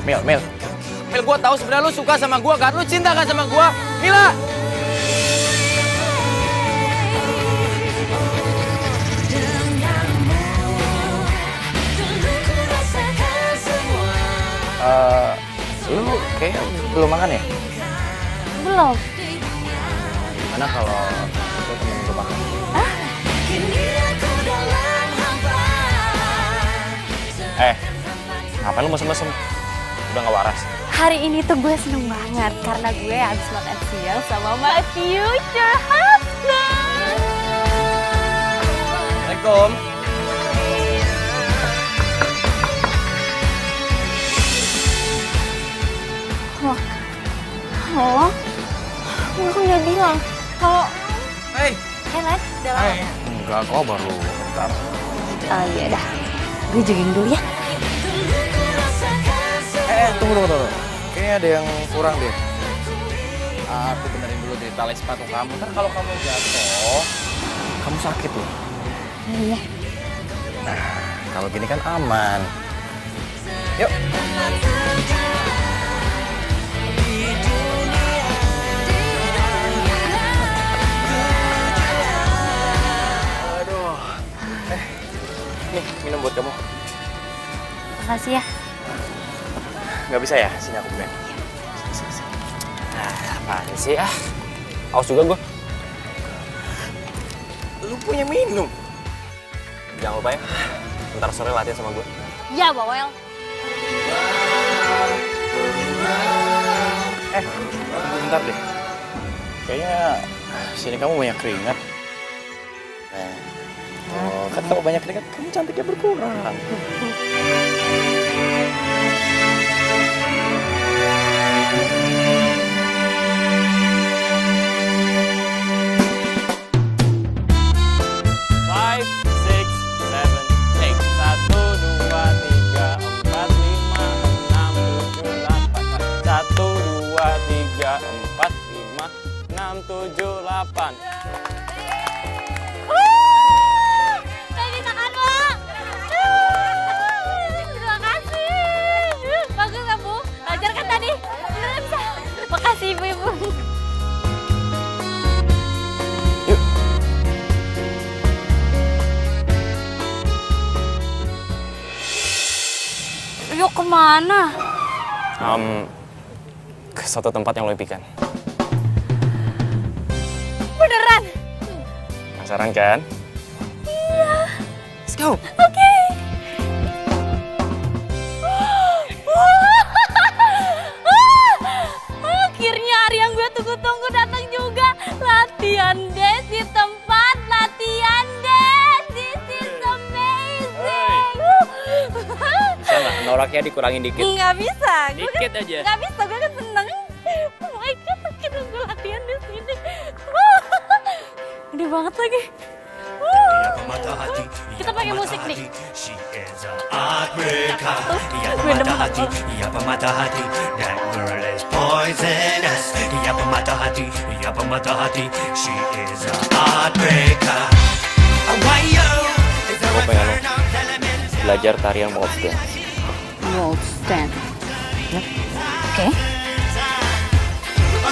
Speaker 5: Mil, Mil. Mil, gue tahu sebenarnya lu suka sama gue kan? Lu cinta kan sama gue? Mila! Lu kayak belum makan ya?
Speaker 2: Belum.
Speaker 5: Gimana kalau lu temenin gue makan? Ngapain lu mesem-mesem? Udah gak waras?
Speaker 2: Hari ini tuh gue seneng banget karena gue habis makan siang sama my future husband.
Speaker 5: Assalamualaikum.
Speaker 3: Oh, gue kan udah bilang kalau...
Speaker 5: Hei.
Speaker 2: Hey, Lan, udah lama.
Speaker 5: Enggak, kok baru bentar.
Speaker 2: Oh iya dah, gue jogging dulu ya.
Speaker 5: Tunggu. Kayaknya ada yang kurang deh. Aku benerin dulu deh tali sepatu kamu. Ntar kalau kamu jatuh, kamu sakit loh.
Speaker 2: Iya.
Speaker 5: Nah, kalau gini kan aman. Yuk. Aduh,
Speaker 2: Makasih ya.
Speaker 6: Nggak bisa ya? Sini aku pegang. Sini. Apaan sih? Aus juga gue.
Speaker 5: Lu punya minum.
Speaker 6: Jangan lupa ya, ntar sore latihan sama gue.
Speaker 2: Ya, Bawel.
Speaker 5: Bentar deh. Kayaknya sini kamu banyak keringat. Kan kalau banyak keringat, kamu cantiknya berkurang.
Speaker 2: Saya bisa kan, Bu? Terima kasih. Bagus ya, Bu? Belajar kan tadi? Beneran bisa. Makasih, Ibu. Yuk kemana?
Speaker 6: Ke satu tempat yang lo impikan.
Speaker 2: Beneran?
Speaker 6: Penasaran kan?
Speaker 2: Iya.
Speaker 6: Let's go.
Speaker 2: Oke. Akhirnya hari yang gue tunggu-tunggu datang juga. Latihan dance di tempat latihan dance. This is amazing.
Speaker 6: Bisa nggak noraknya dikurangin dikit?
Speaker 2: Nggak bisa.
Speaker 6: Dikit aja.
Speaker 2: Nggak bisa, gue kan seneng. Oh my God, akhirnya gue latihan di sini. Gede banget lagi. Kita pakai musik nih. Gue demen banget.
Speaker 9: Ia pemata hati, that girl is poisonous. Ia pemata hati, she is a heartbreaker.
Speaker 6: Gue pengen lo belajar tarian waltz dance.
Speaker 2: Waltz dance. Oke.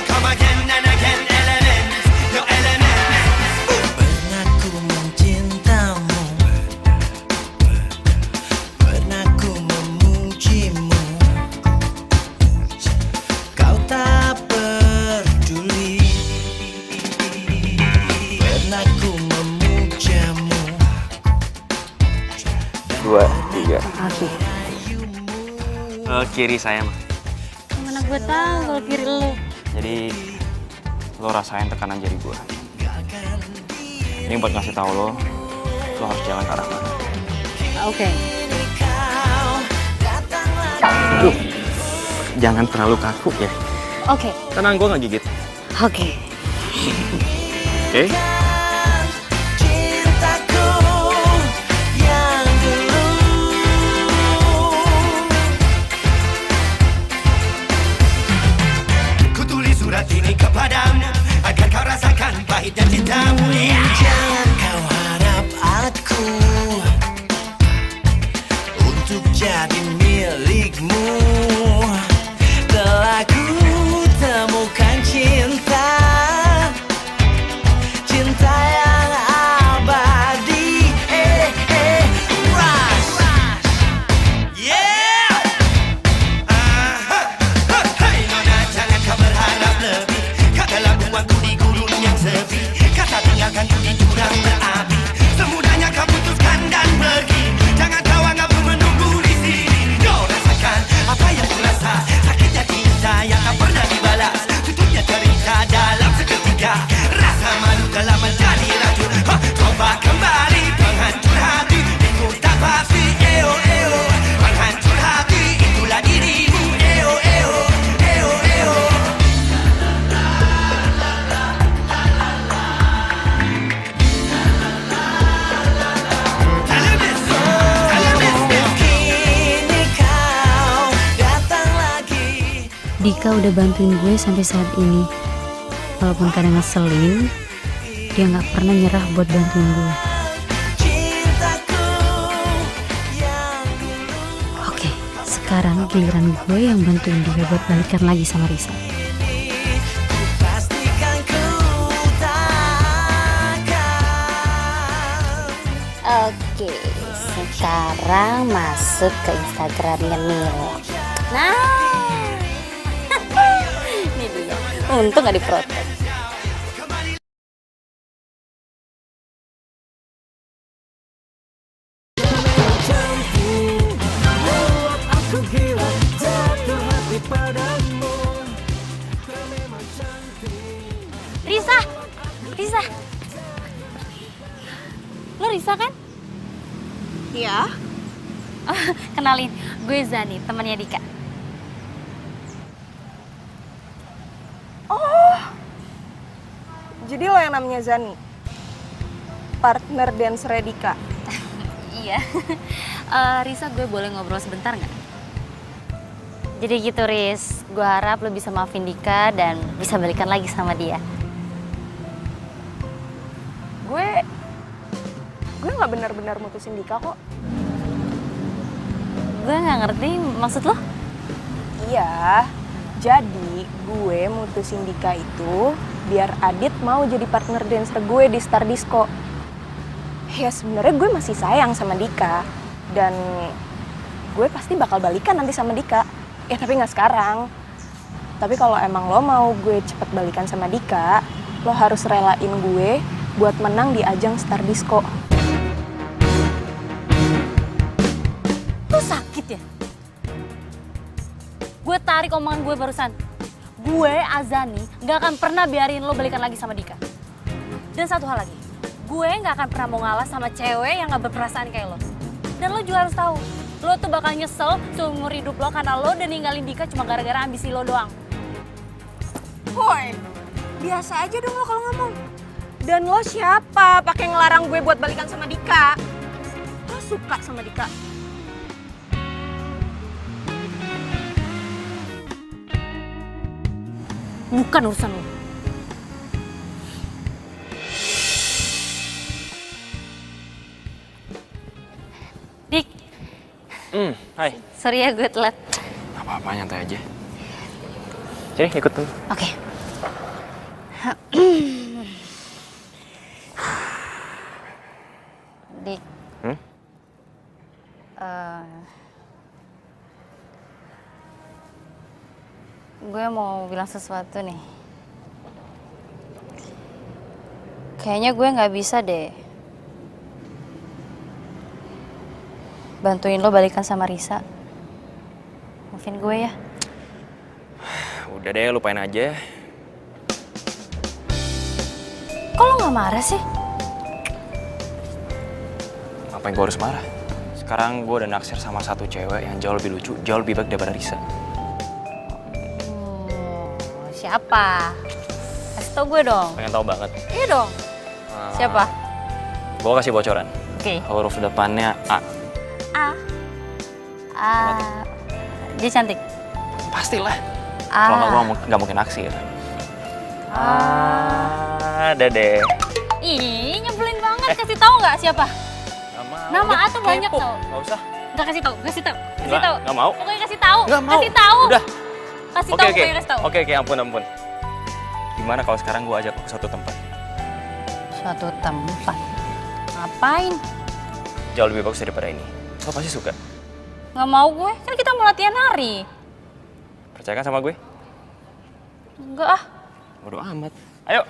Speaker 9: Come again and again, elements, your elements. Pernah ku mencintamu, pernah ku memujimu, kau tak peduli. Pernah ku memujamu.
Speaker 6: 2, 3.
Speaker 2: Oke.
Speaker 6: Kiri saya mah.
Speaker 2: Mana gue tahu kalau kiri lu.
Speaker 6: Jadi lo rasain tekanan jari gue. Ini buat ngasih tahu lo harus jalan ke arah mana.
Speaker 2: Oke.
Speaker 6: Aduh, jangan terlalu kaku ya.
Speaker 2: Oke.
Speaker 6: Tenang, gue nggak gigit.
Speaker 2: Oke.
Speaker 6: Oke?
Speaker 9: Surat ini kepadamu agar kau rasakan pahitnya cintamu. Jangan kau harap aku untuk jadi milikmu. Telah ku temukan cinta, cinta yang abadi. Rush, yeah. Hey nona, jangan kau berharap lebih. Katalah buangku di gurun yang sepi. Kata tinggalkan ku di jurang berapi. Semudahnya kau putuskan dan pergi. Jangan kau anggap ku menunggu di sini. Kau rasakan apa yang ku rasa. Sakitnya cinta yang tak pernah dibalas. Tutupnya cerita dalam seketika. Rasa malu dalam menjadi racun. Coba kembali penghancur hati. Itu tak pasti. Eo eo. Penghancur hati itulah dirimu. Eo eo. Eo eo.
Speaker 4: Dika udah bantuin gue sampai saat ini. Walaupun kadang ngeselin, dia nggak pernah nyerah buat bantuin gue. Oke, sekarang giliran gue yang bantuin dia buat balikan lagi sama Risa.
Speaker 3: Oke,
Speaker 4: Sekarang masuk ke Instagramnya Milo. Nah, ini dia. Untung gak diprotek.
Speaker 1: Aku gila jatuh hati padamu. Kau memang cantik.
Speaker 4: Risa, Risa. Lo Risa kan?
Speaker 3: Iya.
Speaker 4: Oh, kenalin, gue Zani, temannya Dika.
Speaker 3: Oh, jadi lo yang namanya Zani? Partner dancer Dika?
Speaker 4: Iya. Risa, gue boleh ngobrol sebentar nggak? Jadi gitu, Riz. Gue harap lo bisa maafin Dika dan bisa balikan lagi sama dia.
Speaker 3: Gue nggak benar-benar mutusin Dika kok.
Speaker 4: Gue nggak ngerti maksud lo?
Speaker 3: Iya, jadi gue mutusin Dika itu biar Adit mau jadi partner dancer gue di Star Disco. Ya sebenarnya gue masih sayang sama Dika dan gue pasti bakal balikan nanti sama Dika. Ya tapi nggak sekarang. Tapi kalau emang lo mau gue cepet balikan sama Dika, lo harus relain gue buat menang di ajang Star Disco.
Speaker 4: Lo sakit ya? Gue tarik omongan gue barusan. Gue, Azani, gak akan pernah biarin lo balikan lagi sama Dika. Dan satu hal lagi, gue gak akan pernah mau ngalah sama cewek yang gak berperasaan kayak lo. Dan lo juga harus tahu, lo tuh bakal nyesel seumur hidup lo karena lo udah ninggalin Dika cuma gara-gara ambisi lo doang.
Speaker 3: Woi, biasa aja dong lo kalau ngomong. Dan lo siapa pakai ngelarang gue buat balikan sama Dika? Lo suka sama Dika?
Speaker 4: Bukan urusan lo. Dik.
Speaker 6: Hai.
Speaker 4: Sorry ya gue telat.
Speaker 6: Gak apa-apa, nyantai aja. Sini, ikut tuh.
Speaker 4: Oke. Dik. Gue mau bilang sesuatu nih. Kayaknya gue nggak bisa deh bantuin lo balikan sama Risa. Maafin gue ya.
Speaker 6: Udah deh, lupain aja.
Speaker 4: Kok lo nggak marah sih?
Speaker 6: Ngapain gue harus marah? Sekarang gue udah naksir sama satu cewek yang jauh lebih lucu, jauh lebih baik daripada Risa.
Speaker 4: Siapa? Kasih tau gue dong.
Speaker 6: Pengen tahu banget.
Speaker 4: Iya dong. Siapa?
Speaker 6: Gue kasih bocoran.
Speaker 4: Oke.
Speaker 6: Huruf depannya A.
Speaker 4: Dia cantik.
Speaker 6: Pastilah. Kalau nggak gue nggak mungkin naksir. Ada deh.
Speaker 4: Ih, nyebelin banget. Kasih tahu nggak siapa?
Speaker 6: Gak mau.
Speaker 4: Nama A tuh banyak
Speaker 6: kepo.
Speaker 4: tau.
Speaker 6: Gak usah.
Speaker 4: Nggak kasih tahu. Kasih tahu. Kasih
Speaker 6: Nggak,
Speaker 4: tahu.
Speaker 6: nggak mau.
Speaker 4: Pokoknya kasih tahu.
Speaker 6: Nggak mau.
Speaker 4: Kasih tahu.
Speaker 6: Udah.
Speaker 4: Kasih
Speaker 6: Oke,
Speaker 4: tahu.
Speaker 6: oke.
Speaker 4: Pokoknya kasih tahu.
Speaker 6: Oke, ampun. Gimana kalau sekarang gue ajak lo ke suatu tempat?
Speaker 4: Suatu tempat. Ngapain?
Speaker 6: Jauh lebih bagus daripada ini. Lo pasti suka.
Speaker 4: Nggak mau gue. Kan kita mau latihan nari.
Speaker 6: Percaya kan sama gue?
Speaker 4: Enggak ah.
Speaker 6: Bodo amat. Ayo.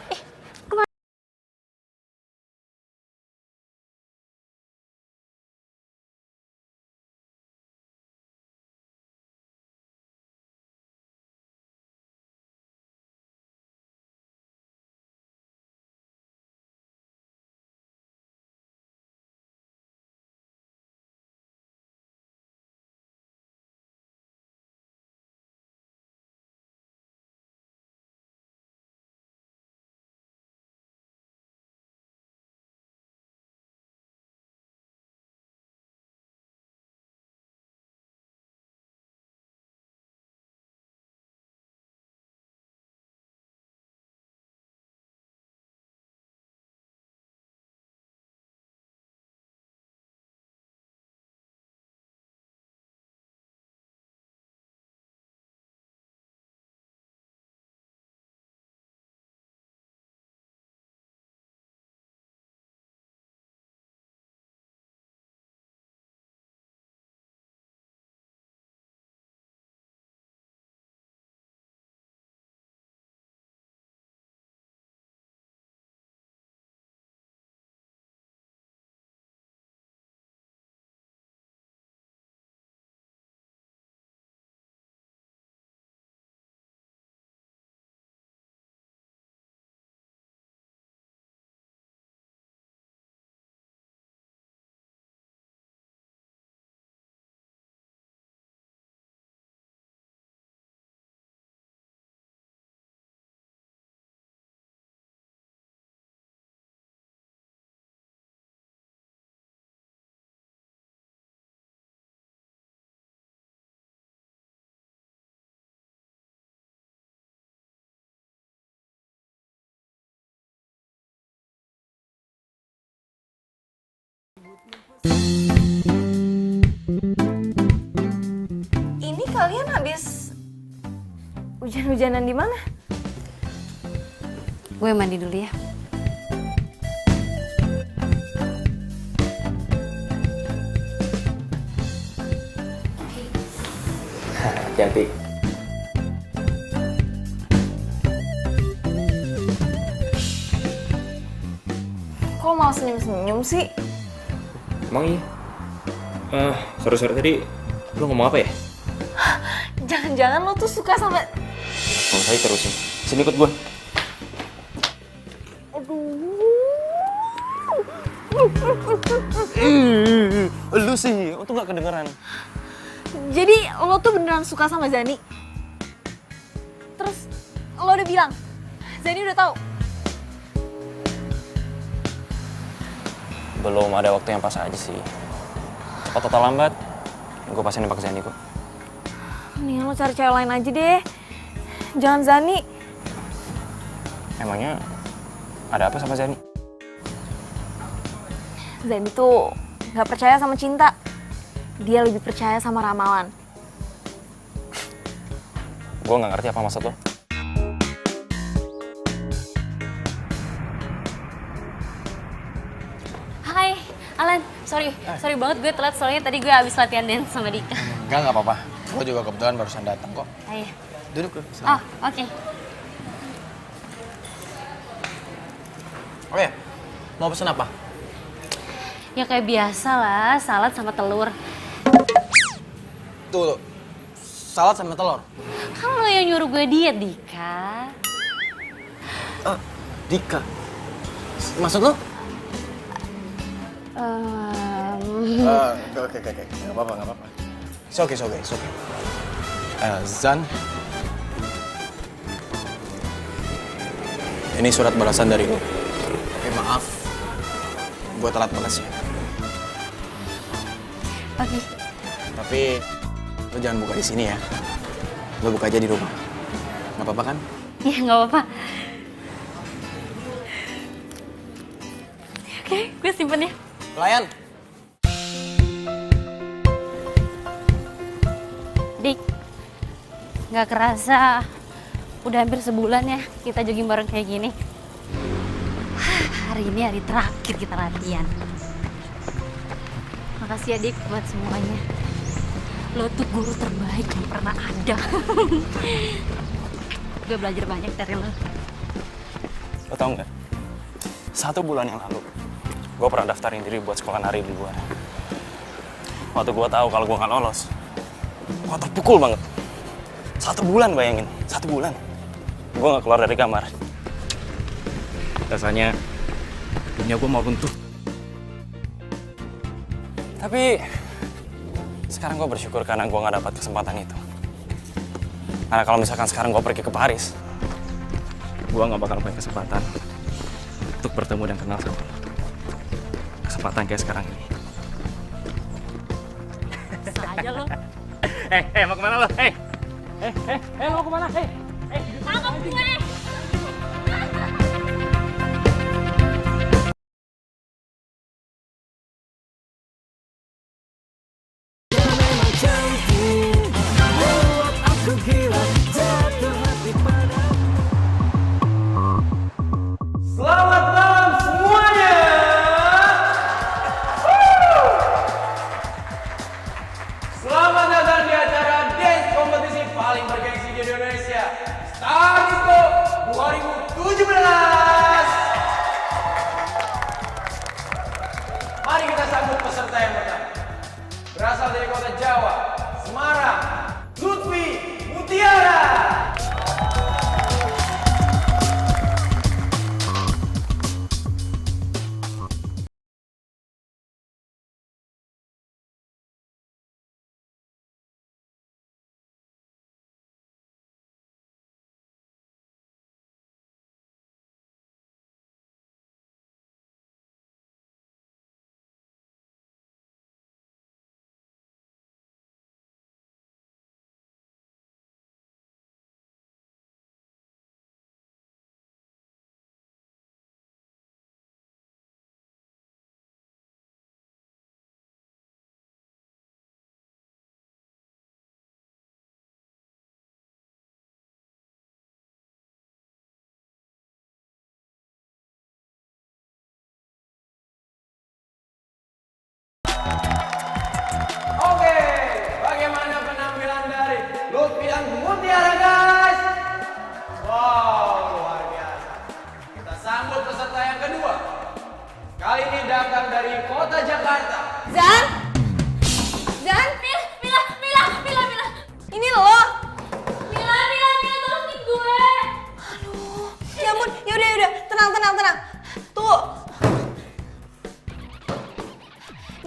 Speaker 3: Ini kalian habis hujan-hujanan di mana?
Speaker 4: Gue mandi dulu ya.
Speaker 6: Hati-hati.
Speaker 3: Kok malah senyum-senyum sih?
Speaker 6: Emang iya? Sorry tadi lu ngomong apa ya?
Speaker 3: Jangan-jangan lo tuh suka sama...
Speaker 6: Nggak usah terusin. Sini ikut gue. Lu sih, lu tuh gak kedengeran.
Speaker 3: Jadi lo tuh beneran suka sama Zani? Terus lo udah bilang? Zani udah tahu?
Speaker 6: Belum ada waktu yang pas aja sih. Cepat atau lambat, gue pasti nembak Zani kok.
Speaker 3: Mendingan lo cari cewek lain aja deh. Jangan Zani.
Speaker 6: Emangnya ada apa sama Zani?
Speaker 3: Zani tuh gak percaya sama cinta. Dia lebih percaya sama ramalan.
Speaker 6: Gue gak ngerti apa maksud lo.
Speaker 4: Hai, Alan. Sorry banget gue telat soalnya tadi gue habis latihan dance sama Dika.
Speaker 5: Enggak apa-apa. Gue juga kebetulan barusan datang kok.
Speaker 4: Ayo.
Speaker 5: Duduk.
Speaker 4: Oh, oke.
Speaker 5: Oh ya, mau pesen apa?
Speaker 4: Ya kayak biasa lah, salad sama telur.
Speaker 5: Tuh, salad sama telur.
Speaker 4: Kan lo yang nyuruh gue diet, Dika.
Speaker 5: Dika. Maksud lo? Oke. Gak apa-apa. It's okay. Zan. Ini surat balasan dari lo. Oke, maaf. Gue telat balasnya.
Speaker 4: Oke.
Speaker 5: Tapi lo jangan buka di sini ya. Lo buka aja di rumah. Gak apa-apa kan?
Speaker 4: Iya, nggak apa-apa. Oke, gue simpen ya.
Speaker 5: Pelayan.
Speaker 4: Dik, nggak kerasa udah hampir sebulan ya kita jogging bareng kayak gini. Hari ini hari terakhir kita latihan. Makasih ya Dik buat semuanya. Lo tuh guru terbaik yang pernah ada. Gue belajar banyak dari lo.
Speaker 6: Lo tau nggak? 1 bulan yang lalu, gue pernah daftarin diri buat sekolah nari di luar. Waktu gue tahu kalau gue nggak lolos, gue terpukul banget. 1 bulan bayangin, 1 bulan. Gue nggak keluar dari kamar. Rasanya dunia gue mau runtuh. Tapi sekarang gue bersyukur karena gue nggak dapat kesempatan itu. Karena kalau misalkan sekarang gue pergi ke Paris, gue nggak bakal punya kesempatan untuk bertemu dan kenal sama lo. Kesempatan kayak sekarang ini.
Speaker 4: Bisa aja lo.
Speaker 6: Mau kemana lo? Lo mau kemana?
Speaker 4: Tangkap gue.
Speaker 6: Selamat malam semuanya. Selamat datang di acara dance kompetisi paling bergengsi di Indonesia. Star Disco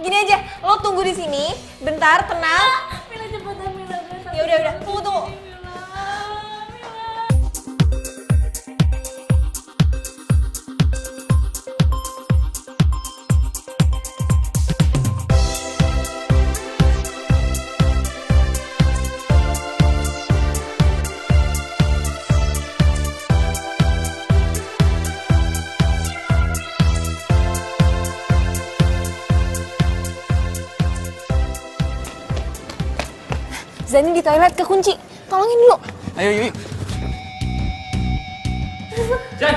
Speaker 3: Gini aja, lo tunggu di sini, bentar, tenang.
Speaker 2: Mila cepetan, Mila.
Speaker 3: Ya udah, tunggu. Zani di toilet kekunci, tolongin dulu.
Speaker 5: Ayo, yuk.
Speaker 6: Jan.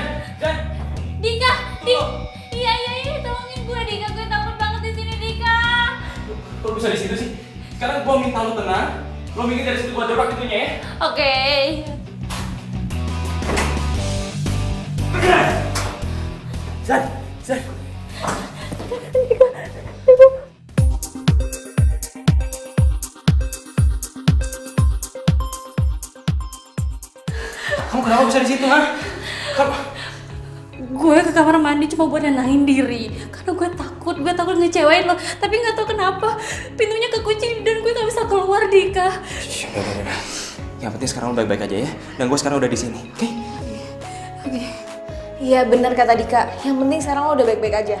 Speaker 2: Dika, iya, tolongin gue Dika, gue takut banget di sini Dika.
Speaker 6: Kok bisa di situ sih? Sekarang gua minta lo tenang. Lo minggir dari situ, gua dobrak pintunya ya.
Speaker 2: Oke.
Speaker 6: Zan. Kamu kenapa bisa di situ, ha?
Speaker 2: Gue ke kamar mandi cuma buat nenangin diri karena gue takut ngecewain lo, tapi nggak tahu kenapa pintunya kekunci dan gue nggak bisa keluar Dika.
Speaker 5: Udah. Yang penting sekarang lo baik-baik aja ya. Dan gue sekarang udah di sini, oke?
Speaker 3: Oke. Iya benar kata Dika, yang penting sekarang lo udah baik-baik aja.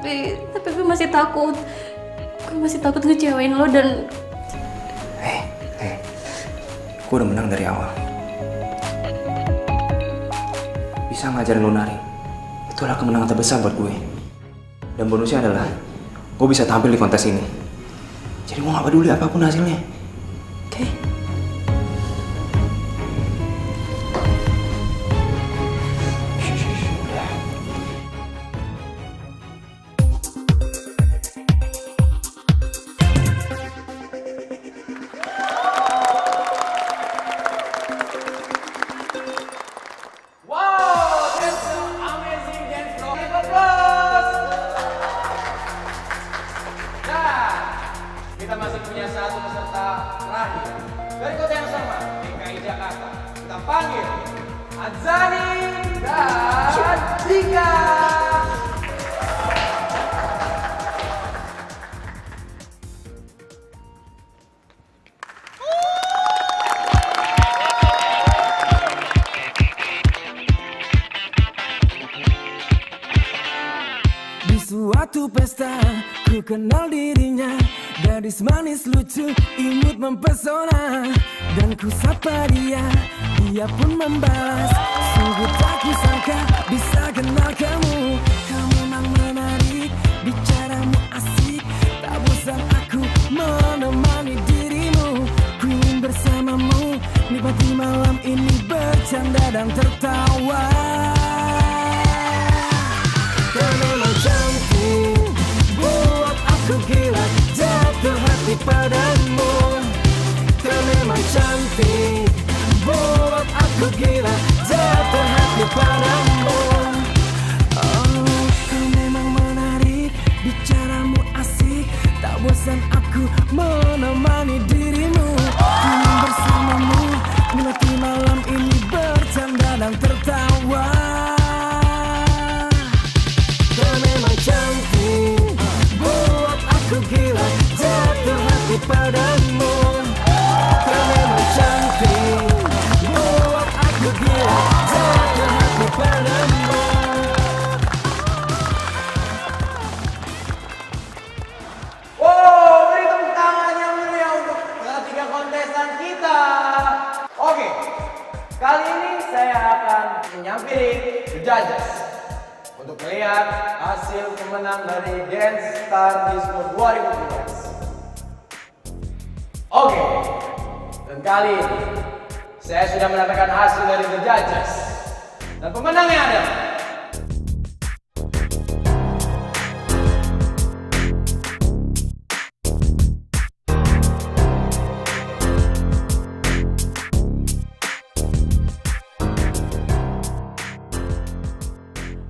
Speaker 2: Tapi gue masih takut. Gue masih takut ngecewain lo dan...
Speaker 5: Gue udah menang dari awal. Bisa ngajarin lo nari. Itulah kemenangan terbesar buat gue. Dan bonusnya adalah gue bisa tampil di kontes ini. Jadi gue gak peduli apapun hasilnya. Oke?
Speaker 6: Kita masih punya satu peserta terakhir dari kota yang sama, DKI Jakarta. Kita panggil Adzani dan Dika.
Speaker 1: Di suatu pesta ku kenal dirinya, gadis manis lucu imut mempesona. Dan ku sapa dia, dia pun membalas. Sungguh tak kusangka bisa kenal kamu. Kamu memang menarik, bicaramu asik. Tak bosan aku menemani dirimu. Ku ingin bersamamu, nikmati malam ini bercanda dan tertawa. Kau memang cantik, buat aku gila, jatuh hati padamu. Kau memang cantik, buat aku gila, jatuh hati padamu. Oh, kau memang menarik, bicaramu asik. Tak bosan aku menemani dirimu. Ingin bersamamu, menikmati malam ini bercanda dan tertawa. Kau memang cantik, buat aku gila, jatuh hati padamu. Kau memang cantik, buat aku gila, jatuh hati padamu.
Speaker 6: Wow, beri tepuk tangan yang meriah untuk ketiga kontestan kita. Oke, kali ini saya akan menyampiri the judges untuk melihat hasil pemenang dari Dance Star Disco 2017. Oke, dan kali ini saya sudah mendapatkan hasil dari the judges. Dan pemenangnya adalah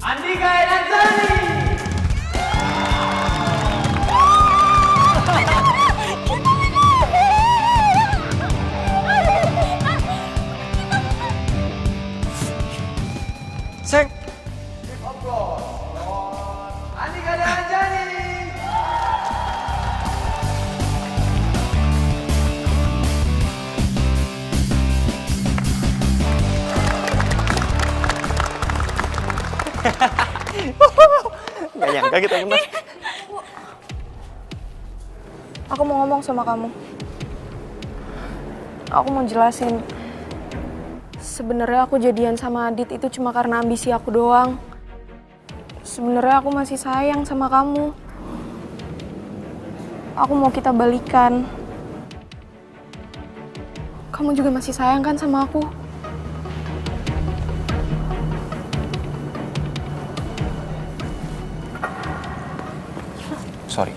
Speaker 6: Andika dan Zani.
Speaker 5: Seng.
Speaker 6: Andika dan Zani. Gak nyangka kita kenal.
Speaker 3: Aku mau ngomong sama kamu. Aku mau jelasin. Sebenarnya aku jadian sama Adit itu cuma karena ambisi aku doang. Sebenarnya aku masih sayang sama kamu. Aku mau kita balikan. Kamu juga masih sayang kan sama aku?
Speaker 5: Sorry.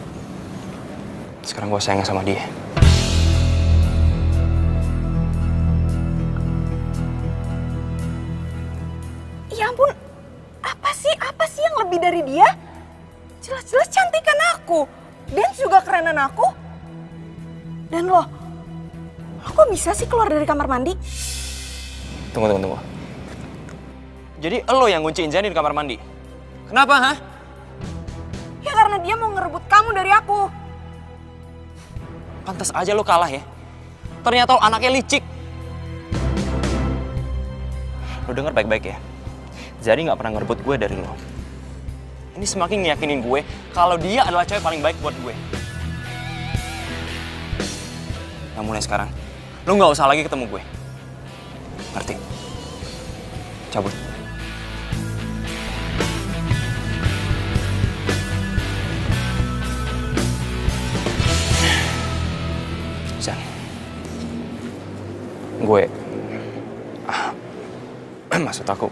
Speaker 5: Sekarang gue sayang sama dia.
Speaker 3: Ya ampun, apa sih yang lebih dari dia? Jelas-jelas cantikan aku. Dance juga kerenan aku. Dan lo kok bisa sih keluar dari kamar mandi?
Speaker 5: Tunggu. Jadi lo yang ngunciin Zani di kamar mandi? Kenapa, ha?
Speaker 3: Ya karena dia mau ngerebut kamu dari aku.
Speaker 5: Pantas aja lo kalah ya. Ternyata lo anaknya licik. Lo denger baik-baik ya. Zani gak pernah ngerebut gue dari lo. Ini semakin ngeyakinin gue kalau dia adalah cewek paling baik buat gue. Nah mulai sekarang, lo gak usah lagi ketemu gue. Ngerti? Cabut. Zan. Gue... maksud aku...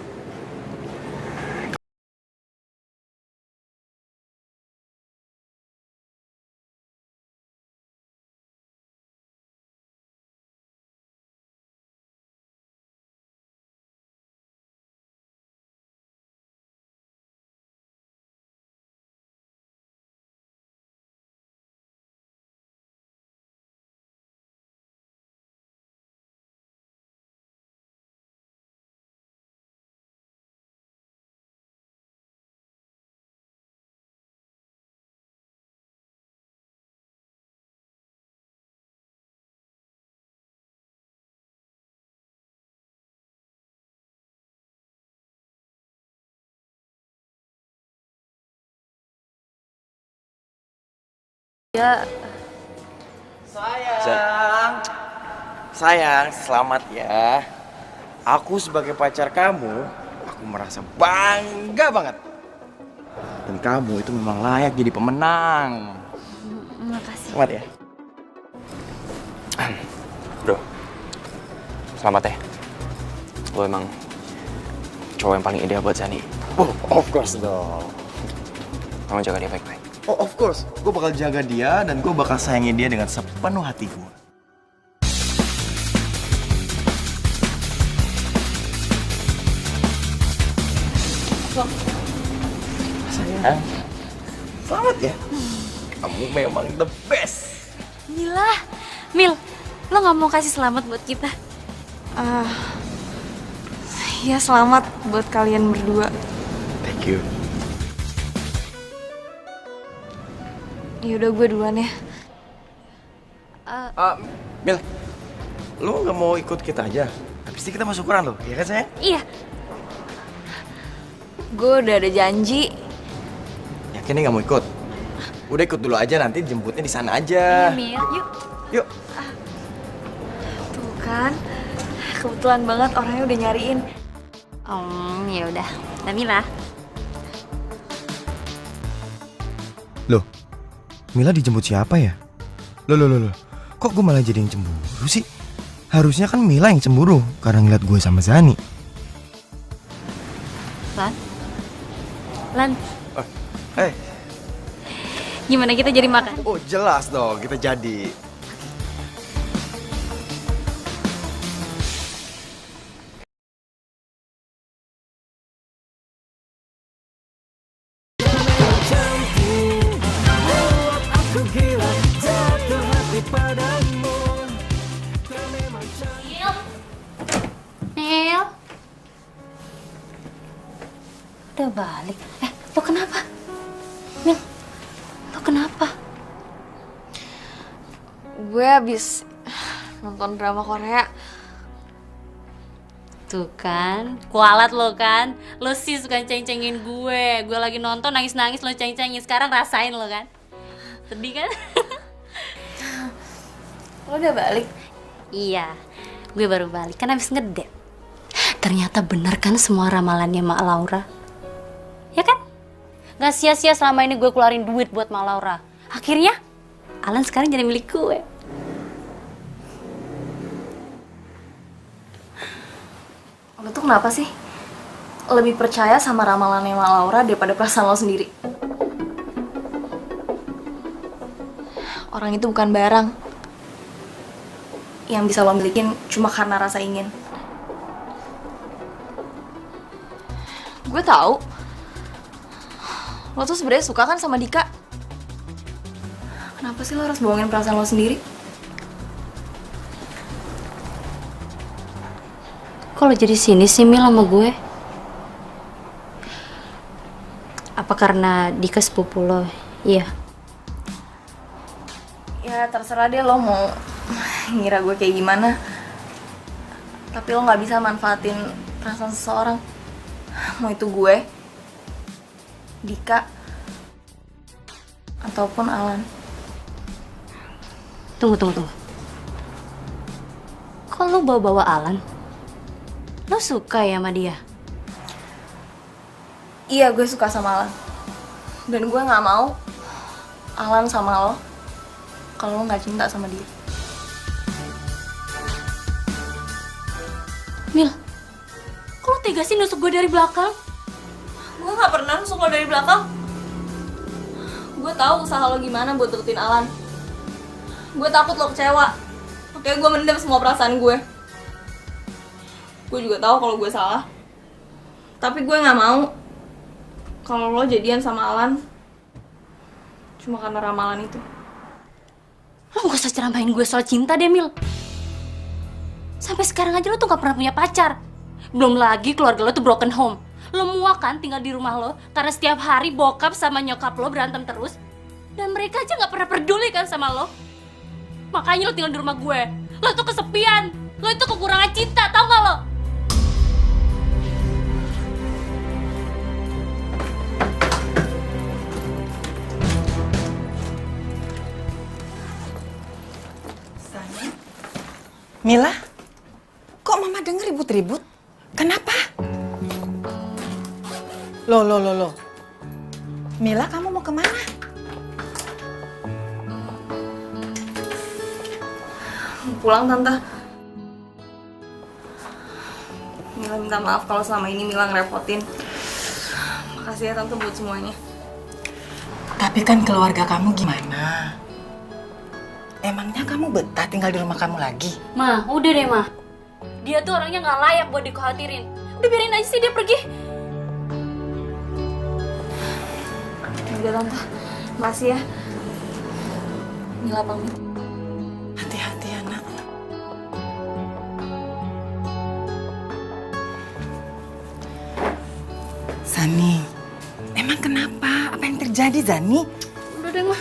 Speaker 10: Sayang, selamat ya. Aku sebagai pacar kamu, aku merasa bangga banget. Dan kamu itu memang layak jadi pemenang.
Speaker 4: Makasih.
Speaker 10: Selamat ya.
Speaker 5: Bro, selamat ya. Lo emang cowok yang paling ideal buat Zani.
Speaker 10: Oh, of course dong.
Speaker 5: Kamu jaga dia baik-baik.
Speaker 10: Oh, of course. Gue bakal jaga dia dan gue bakal sayangi dia dengan sepenuh hati gue. Sayang, selamat ya. Kamu memang the best.
Speaker 4: Mil, lo gak mau kasih selamat buat kita?
Speaker 3: Ya selamat buat kalian berdua.
Speaker 10: Thank you.
Speaker 3: Yaudah gue duluan ya.
Speaker 10: Mil, lo gak mau ikut kita aja? Habis ini kita mau syukuran loh, iya kan sayang?
Speaker 4: Iya.
Speaker 3: Gue udah ada janji.
Speaker 10: Yakin nih gak mau ikut? Udah ikut dulu aja, nanti jemputnya di sana aja.
Speaker 4: Mil, yuk.
Speaker 10: Yuk.
Speaker 3: Tuh kan, kebetulan banget orangnya udah nyariin.
Speaker 4: Ya udah. Mila.
Speaker 10: Loh, Mila dijemput siapa ya? Loh. Kok gue malah jadi yang cemburu sih? Harusnya kan Mila yang cemburu karena ngeliat gue sama Zani.
Speaker 4: Lan.
Speaker 10: Eh.
Speaker 4: Gimana kita jadi makan?
Speaker 10: Oh jelas dong, kita jadi.
Speaker 4: Nel. Udah balik. Lo kenapa? Mil, lo kenapa?
Speaker 3: Gue habis nonton drama Korea.
Speaker 4: Tuh kan, kualat lo kan. Lo sih suka ceng-cengin gue. Gue lagi nonton nangis-nangis lo ceng-cengin. Sekarang rasain lo kan. Sedih kan?
Speaker 3: Lo udah balik?
Speaker 4: Iya, gue baru balik kan habis ngedate. Ternyata bener kan semua ramalannya Mak Laura. Ya kan? Gak sia-sia selama ini gue keluarin duit buat Mak Laura. Akhirnya, Alan sekarang jadi milik gue.
Speaker 3: Lo tuh kenapa sih lebih percaya sama ramalannya Mak Laura daripada perasaan lo sendiri? Orang itu bukan barang yang bisa lo milikin cuma karena rasa ingin. Gue tahu lo tuh sebenarnya suka kan sama Dika. Kenapa sih lo harus bohongin perasaan lo sendiri?
Speaker 4: Kok lo jadi sinis sih Mil sama gue? Apa karena Dika sepupu lo? Iya.
Speaker 3: Ya terserah deh lo mau ngira gue kayak gimana. Tapi lo gak bisa manfaatin perasaan seseorang. Mau itu gue, Dika, ataupun Alan.
Speaker 4: Tunggu. Kok lo bawa-bawa Alan? Lo suka ya sama dia?
Speaker 3: Iya, gue suka sama Alan. Dan gue gak mau Alan sama lo kalau lo gak cinta sama dia.
Speaker 4: Mil, kok lo tega sih nusuk gue dari belakang?
Speaker 3: Gue gak pernah nusuk lo dari belakang. Gue tahu usaha lo gimana buat deketin Alan. Gue takut lo kecewa. Makanya gue mendem semua perasaan gue. Gue juga tahu kalau gue salah. Tapi gue gak mau kalau lo jadian sama Alan cuma karena ramalan itu.
Speaker 4: Lo gak usah ceramahin gue soal cinta deh, Mil. Sampai sekarang aja lo tuh gak pernah punya pacar. Belum lagi keluarga lo tuh broken home. Lo muak kan tinggal di rumah lo karena setiap hari bokap sama nyokap lo berantem terus. Dan mereka aja gak pernah peduli kan sama lo. Makanya lo tinggal di rumah gue. Lo tuh kesepian. Lo itu kekurangan cinta, tau gak lo?
Speaker 11: Mila, kok mama denger ribut-ribut? Kenapa? Loh. Mila, kamu mau kemana?
Speaker 3: Pulang, Tante. Mila minta maaf kalau selama ini Mila ngerepotin. Makasih ya Tante buat semuanya.
Speaker 11: Tapi kan keluarga kamu gimana? Emangnya kamu betah tinggal di rumah kamu lagi?
Speaker 4: Ma, udah deh, Ma. Dia tuh orangnya gak layak buat dikhawatirin. Udah biarin aja sih dia pergi.
Speaker 3: Udah Tante, makasih ya. Mila pamit.
Speaker 11: Hati-hati ya, Nak. Zani, emang kenapa? Apa yang terjadi, Zani?
Speaker 3: Udah deh, Ma.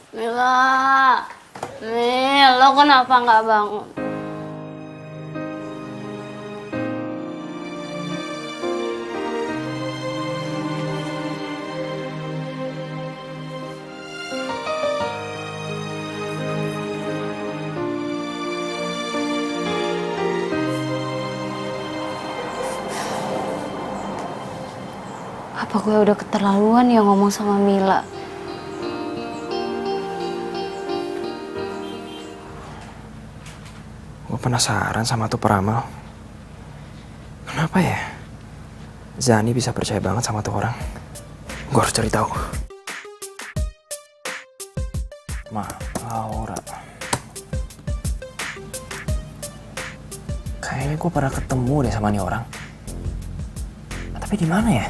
Speaker 4: Mila, Mil, lo kenapa nggak bangun? Apa gue udah keterlaluan ya ngomong sama Mila?
Speaker 5: Gue penasaran sama tuh peramal. Kenapa ya Zani bisa percaya banget sama tuh orang? Gue harus cari tahu. Laura. Kayaknya gue pernah ketemu deh sama nih orang. Tapi di mana ya?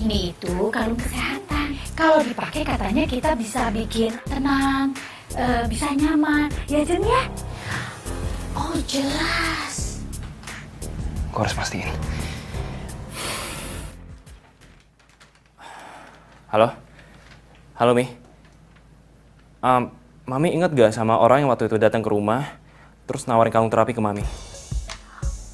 Speaker 12: Ini itu kalung kesehatan. Kalau dipakai katanya kita bisa bikin tenang, bisa nyaman. Ya Jen ya? Oh jelas.
Speaker 5: Gue harus pastiin. Halo? Halo Mi? Mami inget gak sama orang yang waktu itu datang ke rumah terus nawarin kalung terapi ke Mami?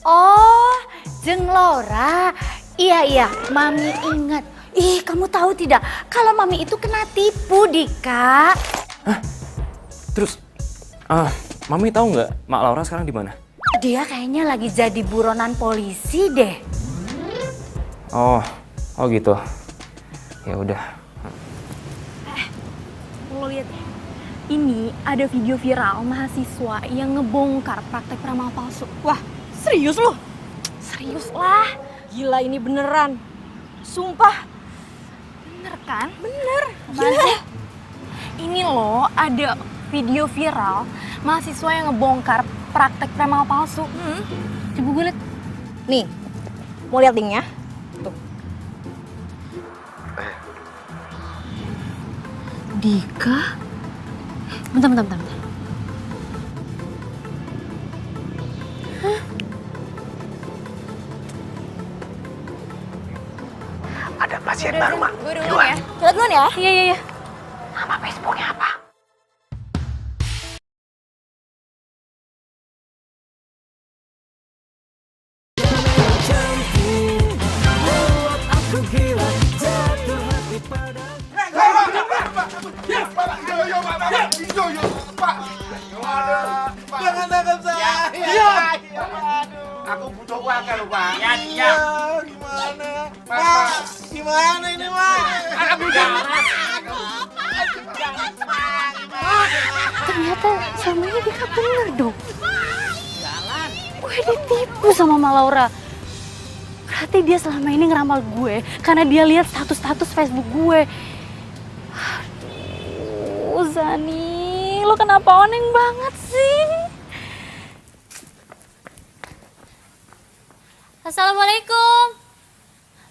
Speaker 12: Oh, Jeng Laura. Iya, Mami ingat. Ih, kamu tahu tidak? Kalau Mami itu kena tipu, Dika.
Speaker 5: Hah? Terus, Mami tahu nggak Mak Laura sekarang di mana?
Speaker 12: Dia kayaknya lagi jadi buronan polisi deh.
Speaker 5: Oh gitu. Ya udah.
Speaker 3: Lo lihat ya, ini ada video viral mahasiswa yang ngebongkar praktek peramal palsu. Wah, serius lo? Serius lah. Gila ini beneran. Sumpah. Bener kan? Bener. Gila. Ini loh ada video viral mahasiswa yang ngebongkar praktek peramal palsu. Coba gue liat. Nih, mau lihat linknya? Tuh.
Speaker 4: Dika? Bentar.
Speaker 5: Ada pasien baru, Mak.
Speaker 3: Gue duluan ya. Kita duluan ya?
Speaker 4: Iya.
Speaker 5: Nama Facebooknya apa?
Speaker 9: Jangan tangkap saya. Aku butuh uang kan, Pak. Ya. Gimana? Pak, gimana ini, Pak? Aku jangan.
Speaker 4: Ternyata selama ini Dika bener dong. Gue ditipu sama Mak Laura. Berarti dia selama ini ngeramal gue karena dia lihat status-status Facebook gue. Aduh, Zani, lo kenapa oneng banget sih? Assalamualaikum.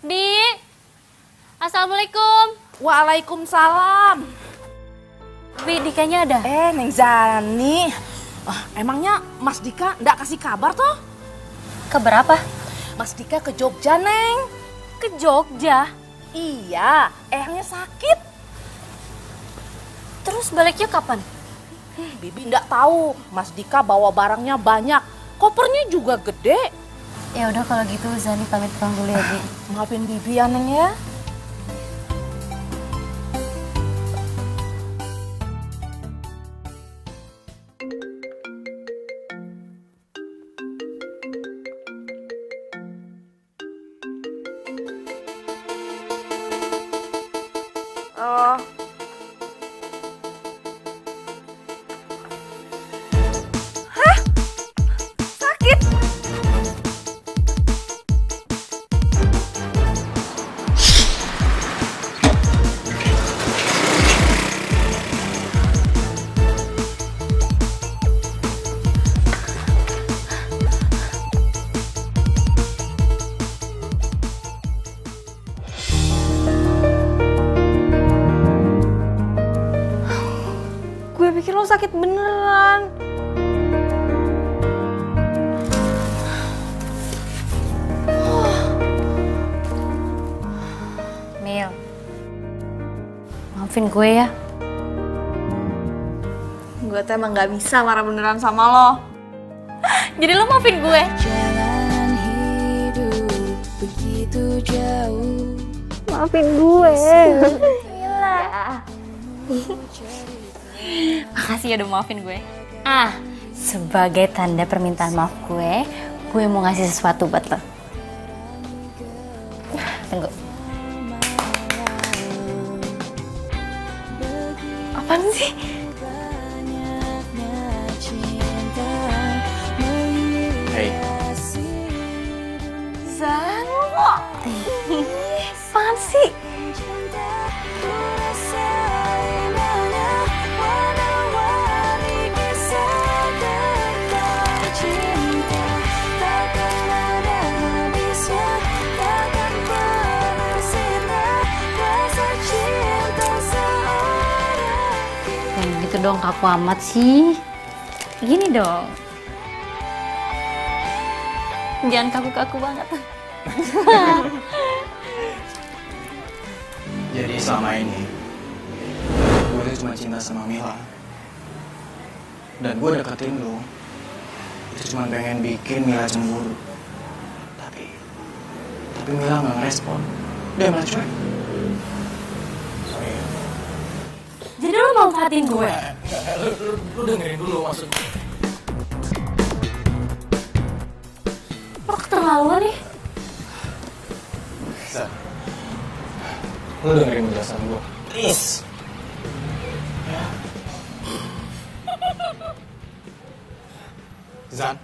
Speaker 4: Di. Assalamualaikum.
Speaker 7: Waalaikumsalam.
Speaker 4: Bi, Dikanya ada?
Speaker 7: Neng Zani. Emangnya Mas Dika nggak kasih kabar toh?
Speaker 4: Kabar apa?
Speaker 7: Mas Dika ke Jogja, Neng.
Speaker 4: Ke Jogja?
Speaker 7: Iya, eyangnya sakit.
Speaker 4: Terus baliknya kapan?
Speaker 7: Bibi nggak tahu. Mas Dika bawa barangnya banyak. Kopernya juga gede.
Speaker 4: Ya udah kalau gitu Zani pamit pulang dulu ya, Bi.
Speaker 7: Maafin Bibi ya, Neng ya. Sakit? Gue pikir lo sakit beneran.
Speaker 4: Mil, maafin gue ya.
Speaker 3: gue tuh emang gak bisa marah beneran sama lo. Jadi lo maafin gue.
Speaker 8: Jalan hidup begitu jauh.
Speaker 3: Maafin gue. Gila. Makasih ya udah maafin gue.
Speaker 4: Sebagai tanda permintaan maaf gue mau ngasih sesuatu buat lo. Tunggu.
Speaker 3: Apaan sih?
Speaker 6: Hey.
Speaker 3: Zan, lo apaan sih?
Speaker 4: Gitu dong, kaku amat sih. Gini dong.
Speaker 3: Jangan kaku-kaku banget.
Speaker 10: Jadi selama ini gue tuh cuma cinta sama Mila. Dan gue deketin lo itu cuma pengen bikin Mila cemburu. Tapi Mila nggak ngerespon. Dia malah cuek.
Speaker 3: Jadi lo manfaatin gue?
Speaker 10: Lu dengerin dulu maksud gue.
Speaker 3: Lo keterlaluan nih.
Speaker 10: Zan, lu dengerin penjelasan gue, please. Ya. Zan.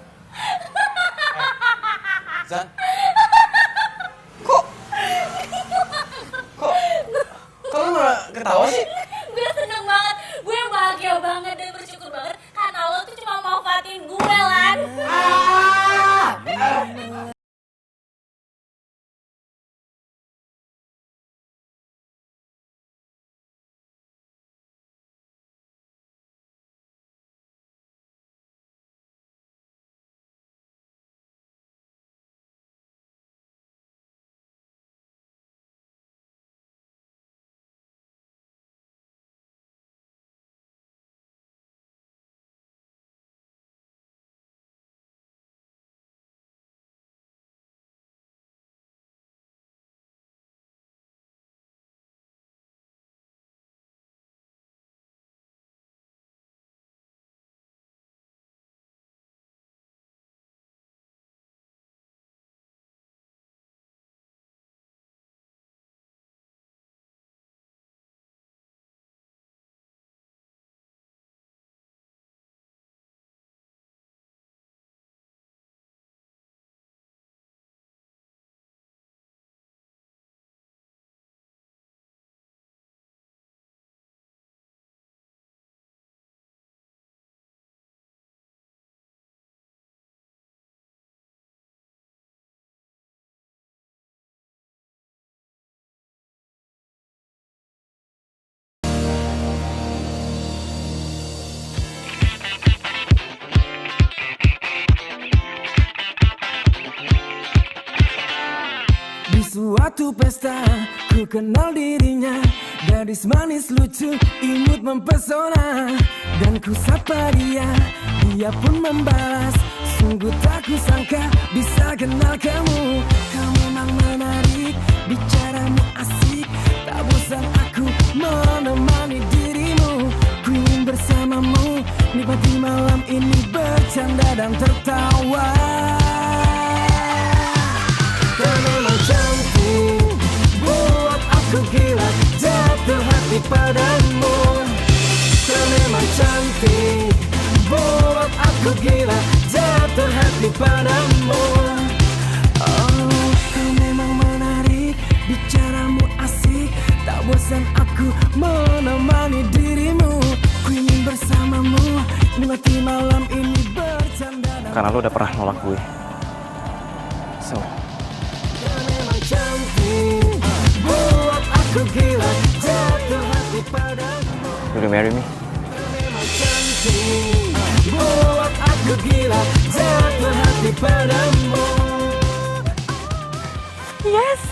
Speaker 10: Zan. Kok lu malah ketawa sih?
Speaker 3: Gue seneng banget, gue bahagia banget dan bersyukur banget karena lo tuh cuma manfaatin gue, Lan.
Speaker 1: Suatu pesta, ku kenal dirinya. Gadis manis lucu, imut mempesona. Dan ku sapa dia, dia pun membalas. Sungguh tak kusangka bisa kenal kamu. Kau memang menarik, bicaramu asik. Tak bosan aku menemani dirimu. Ku ingin bersamamu, nikmati malam ini bercanda dan tertawa. Kau memang cantik, buat aku gila, jatuh hati padamu. Kau memang cantik, buat aku gila, jatuh hati padamu. Oh, kau memang menarik, bicaramu asik. Tak bosan aku menemani dirimu. Ku ingin bersamamu, nikmati malam ini bercanda.
Speaker 6: Karena lo udah pernah nolak gue. So,
Speaker 1: cantik, buat aku gila, jatuh hati padamu.
Speaker 6: Will you marry me?
Speaker 1: Cantik, buat aku gila, jatuh hati padamu.
Speaker 3: Yes.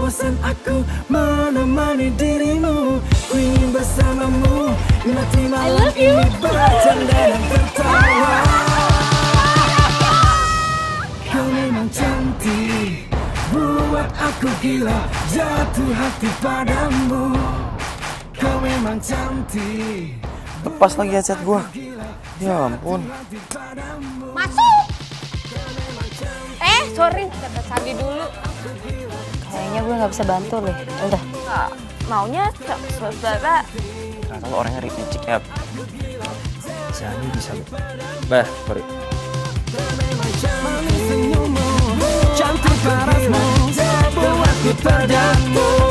Speaker 1: bosan aku menemani dirimu. Ku ingin bersamamu, nikmati malam ini bercanda dan tertawa. Kau memang cantik, buat aku gila, jatuh hati padamu. Kau memang cantik.
Speaker 5: Lepas lagi headset gua. Ya ampun.
Speaker 3: Masuk! Sorry, kata Sandi dulu.
Speaker 4: Kayaknya gue nggak bisa bantu deh. Udah.
Speaker 3: Maunya saudara.
Speaker 6: Nah, kalau orangnya ricik ya.
Speaker 5: Sandi bisa.
Speaker 6: Bah, sorry.
Speaker 1: Cantik parasmu, buatku terjatuh.